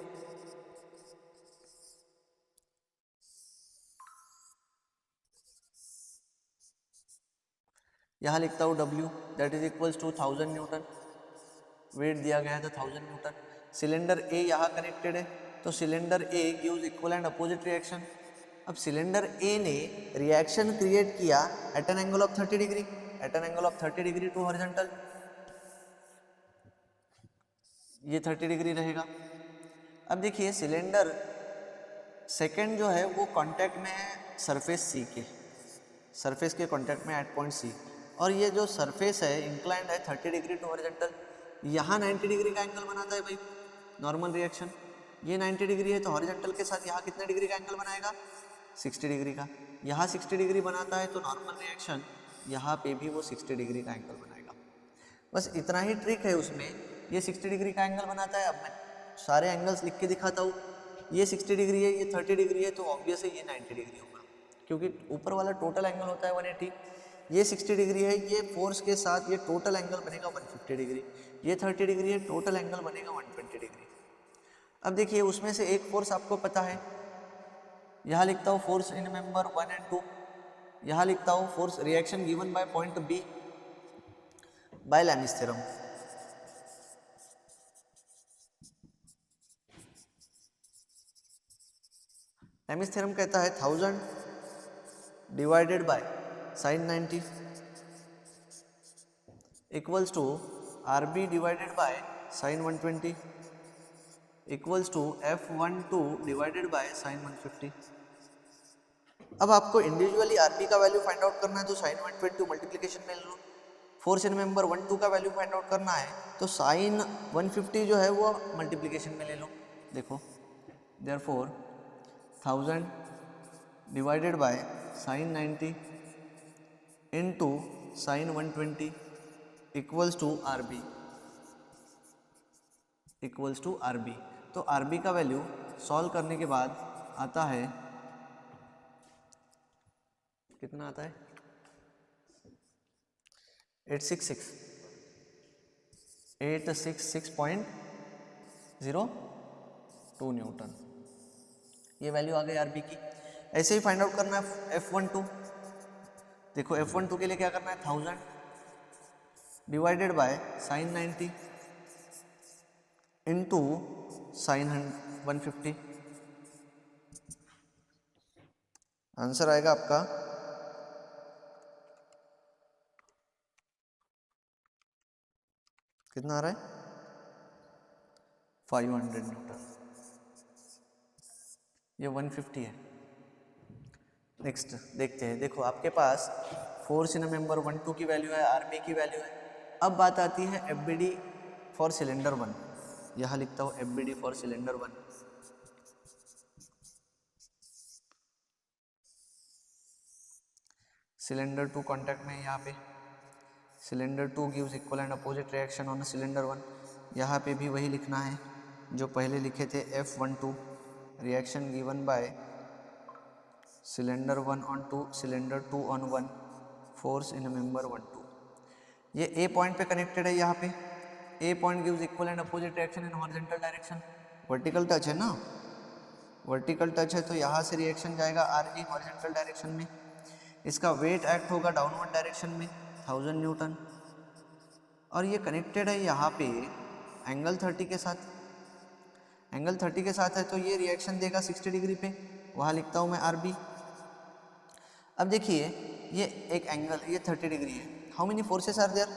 यहाँ लिखता हूँ W, that is equals to 1000 newton. Weight दिया गया है तो 1000 न्यूटन। सिलेंडर A यहाँ कनेक्टेड है, तो cylinder A gives equal and opposite reaction. अब सिलेंडर A ने रिएक्शन क्रिएट किया at an angle of 30 degree, at an angle of 30 degree to horizontal. ये 30 डिग्री रहेगा। अब देखिए सिलेंडर सेकेंड जो है वो कांटेक्ट में है सरफेस सी के, सरफेस के कांटेक्ट में एट पॉइंट सी, और ये जो सरफेस है इंक्लाइंड है 30 डिग्री टू हॉरिजॉन्टल, यहाँ 90 डिग्री का एंगल बनाता है भाई नॉर्मल रिएक्शन। ये 90 डिग्री है तो हॉरिजॉन्टल के साथ यहाँ कितने डिग्री का एंगल बनाएगा, 60 डिग्री का। यहाँ 60 डिग्री बनाता है तो नॉर्मल रिएक्शन यहाँ पे भी वो 60 डिग्री का एंगल बनाएगा। बस इतना ही ट्रिक है उसमें, ये 60 डिग्री का एंगल बनाता है। अब मैं सारे एंगल्स लिख के दिखाता हूँ। ये 60 डिग्री है, ये 30 डिग्री है, तो ऑब्वियस है ये 90 डिग्री होगा क्योंकि ऊपर वाला टोटल एंगल होता है 180। ये 60 डिग्री है, ये फोर्स के साथ ये टोटल एंगल बनेगा 150 डिग्री। ये 30 डिग्री है, टोटल एंगल बनेगा 120 डिग्री। अब देखिए उसमें से एक फोर्स आपको पता है, यहाँ लिखता हूँ फोर्स इन मेंबर 1 एंड 2, यहाँ लिखता हूँ force reaction given by point B by Lami's theorem. Lami's theorem कहता है 1000 divided by sin 90 equals to RB divided by sin 120 equals to F12 divided by sin 150। अब आपको इंडिविजुअली RB का वैल्यू फाइंड आउट करना है तो sin 120 मल्टीप्लिकेशन में ले लो। फोर्स इन मेंबर 1 2 का वैल्यू फाइंड आउट करना है तो sin 150 जो है वो मल्टीप्लिकेशन में ले लो। देखो therefore 1000 divided by sin 90 into sin 120 equals to RB equals to RB। तो RB का वैल्यू सॉल्व करने के बाद आता है, कितना आता है 866.02 न्यूटन। ये वैल्यू आ गई RB की। ऐसे ही फाइंड आउट करना है F12। देखो F12 के लिए क्या करना है, 1000 divided by sin 90 into sin 150। Answer आएगा आपका कितना आ रहा है 500 न्यूटन। ये 150 है। नेक्स्ट देखते हैं। देखो आपके पास फोर्स इन मेंबर 1 2 की वैल्यू है, RB की वैल्यू है। अब बात आती है FBD फॉर सिलेंडर 1। यहाँ लिखता हूँ FBD for cylinder 1। Cylinder 2 contact में, यहाँ पे cylinder 2 gives equal and opposite reaction on cylinder 1। यहाँ पे भी वही लिखना है जो पहले लिखे थे, F12 reaction given bye cylinder 1 on 2 cylinder 2 on 1 force in member 1 2। ये A पॉइंट पे कनेक्टेड है। यहाँ पे A point gives equal and opposite reaction in horizontal direction. Vertical touch है ना, वर्टिकल टच है तो यहाँ से रिएक्शन जाएगा RE हॉरिजॉन्टल डायरेक्शन में। इसका वेट एक्ट होगा डाउनवर्ड डायरेक्शन में 1000 न्यूटन, और ये कनेक्टेड है यहाँ पे एंगल 30 के साथ। एंगल 30 के साथ है तो ये रिएक्शन देगा 60 डिग्री पे। वहाँ लिखता हूँ मैं RB। अब देखिए ये एक एंगल, ये 30 डिग्री है। How many forces are there,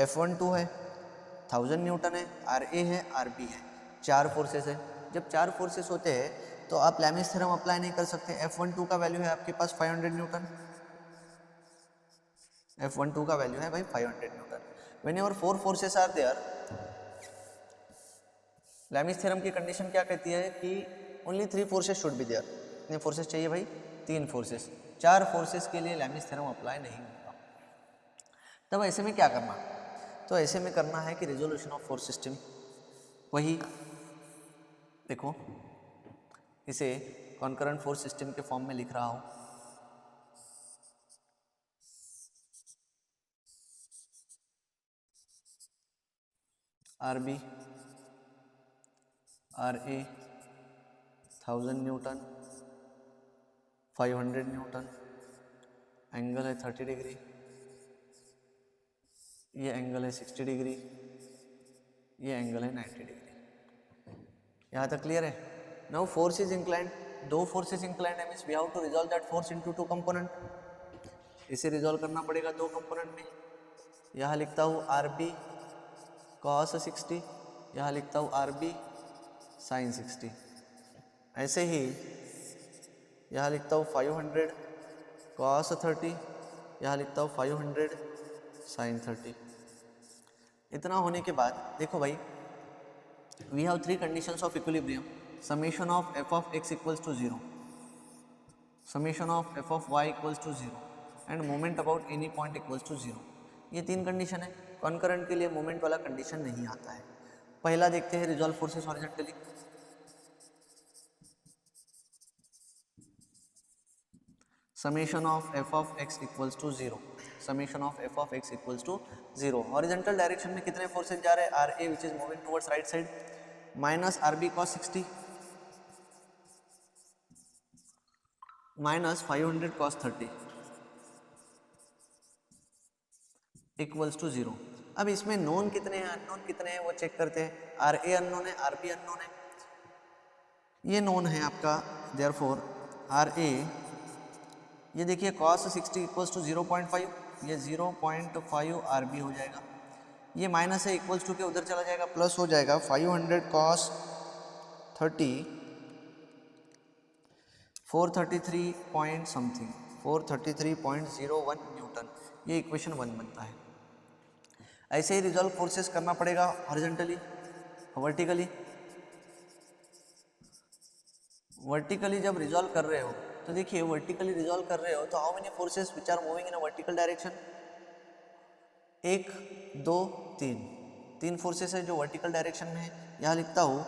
F12 है, 1000 न्यूटन है, RA है, RB है, 4 फोर्सेस है। जब 4 फोर्सेस होते हैं तो आप लैमिस थ्योरम अप्लाई नहीं कर सकते। F12 का वैल्यू है आपके पास 500 न्यूटन। F12 का वैल्यू है भाई 500 newton. Whenever 4 forces are there, Lami's theorem की कंडीशन क्या कहती है कि only 3 forces should be there. कितने फोर्सेस चाहिए भाई, 3 फोर्सेस। 4 फोर्सेस के लिए लैमिस थ्योरम अप्लाई नहीं होगा। तब ऐसे में क्या करना, तो ऐसे में करना है कि रिजोल्यूशन ऑफ फोर्स सिस्टम, वही देखो इसे कॉन्करेंट फोर्स सिस्टम के फॉर्म में लिख रहा हूँ। RB RA 1000 Newton, 500 Newton, angle है 30 डिग्री, ये एंगल है 60 डिग्री, ये एंगल है 90 डिग्री। यहाँ तक क्लियर है। Now force is inclined, 2 forces inclined है, means we have to resolve that force into 2 component. इसे रिजॉल्व करना पड़ेगा 2 कंपोनेंट में। यहाँ लिखता हूँ RB cos 60 यहाँ लिखता हूँ RB sin 60। ऐसे ही यहाँ लिखता हूँ 500 cos 30, यहाँ लिखता हूँ 500 sin 30। इतना होने के बाद देखो भाई, we have three conditions of equilibrium, summation of f of x equals to 0, summation of f of y equals to 0 and moment about any point equals to 0। ये तीन कंडीशन है। कॉन्करेंट के लिए मोमेंट वाला कंडीशन नहीं आता है। पहला देखते हैं resolve forces horizontally. Summation of f of x equals to 0, summation of f of x equals to 0। Horizontal direction में कितने फोर्सेस जा रहे हैं? RA which is moving towards right side minus RB cos 60 minus 500 cos 30 equals to 0। अब इसमें नोन कितने हैं, अननोन कितने हैं वो चेक करते हैं। RA अननोन है, RB अननोन है, ये नोन है आपका। देयरफॉर RA, ये देखिए cos 60 इक्वल्स टू 0.5, ये 0.5 RB हो जाएगा। ये माइनस है, इक्वल्स टू के उधर चला जाएगा, प्लस हो जाएगा 500 cos 30 433 पॉइंट समथिंग 433.01 न्यूटन। ये इक्वेशन 1 बनता है। ऐसे ही रिजॉल्व फोर्सेस करना पड़ेगा हॉरिजॉन्टली, वर्टिकली। वर्टिकली जब रिजॉल्व कर रहे हो तो देखिए, वर्टिकली रिजॉल्व कर रहे हो तो how many forces which are moving in a vertical direction? 1 2 3, तीन फोर्सेस है जो वर्टिकल डायरेक्शन में है। यहाँ लिखता हूँ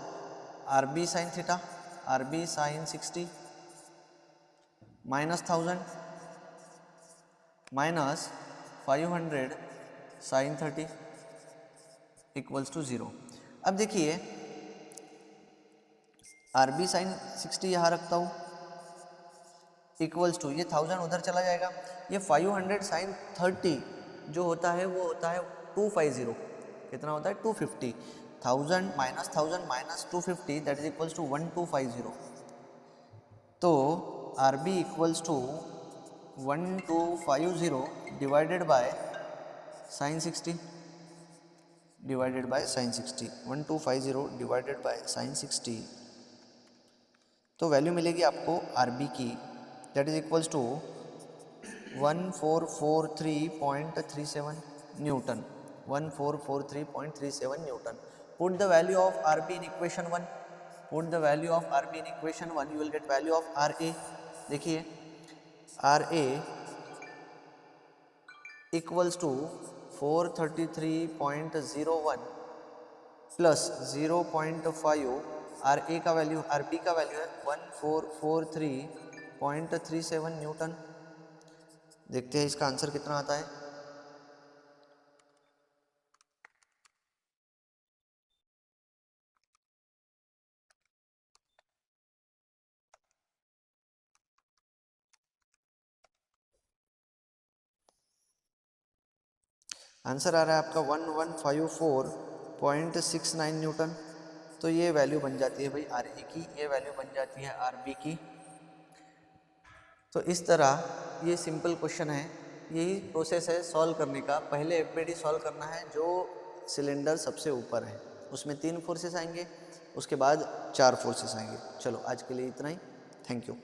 RB sin theta, RB sin 60 minus 1000 minus 500 sin 30 equals to 0। अब देखिए RB sin 60 यहाँ रखता हूँ, इक्वल्स टू ये 1000 उधर चला जाएगा, ये 500 sin 30 जो होता है वो होता है 250। कितना होता है? 250। 1000 minus 1000 minus 250 that is equals to 1250। तो RB equals to 1250 divided by sin 60, divided by sin 60, 1250 divided by sin 60। तो वैल्यू मिलेगी आपको RB की, that is equals to 1443.37 newton, 1443.37 newton. Put the value of RB in equation 1, put the value of RB in equation 1, you will get value of RA। देखिए RA equals to 433.01 plus 0.5, RA का वैल्यू, RB का वैल्यू है 1443.37 न्यूटन। देखते हैं इसका आंसर कितना आता है। आंसर आ रहा है आपका 1154.69 न्यूटन। तो ये वैल्यू बन जाती है भाई RA की, ये वैल्यू बन जाती है RB की। तो इस तरह ये सिंपल क्वेश्चन है, यही प्रोसेस है सॉल्व करने का। पहले FBD सॉल्व करना है, जो सिलेंडर सबसे ऊपर है उसमें 3 फोर्सेस आएंगे, उसके बाद 4 फोर्सेस आएंगे। चलो आज के लिए इतना ही, थैंक यू।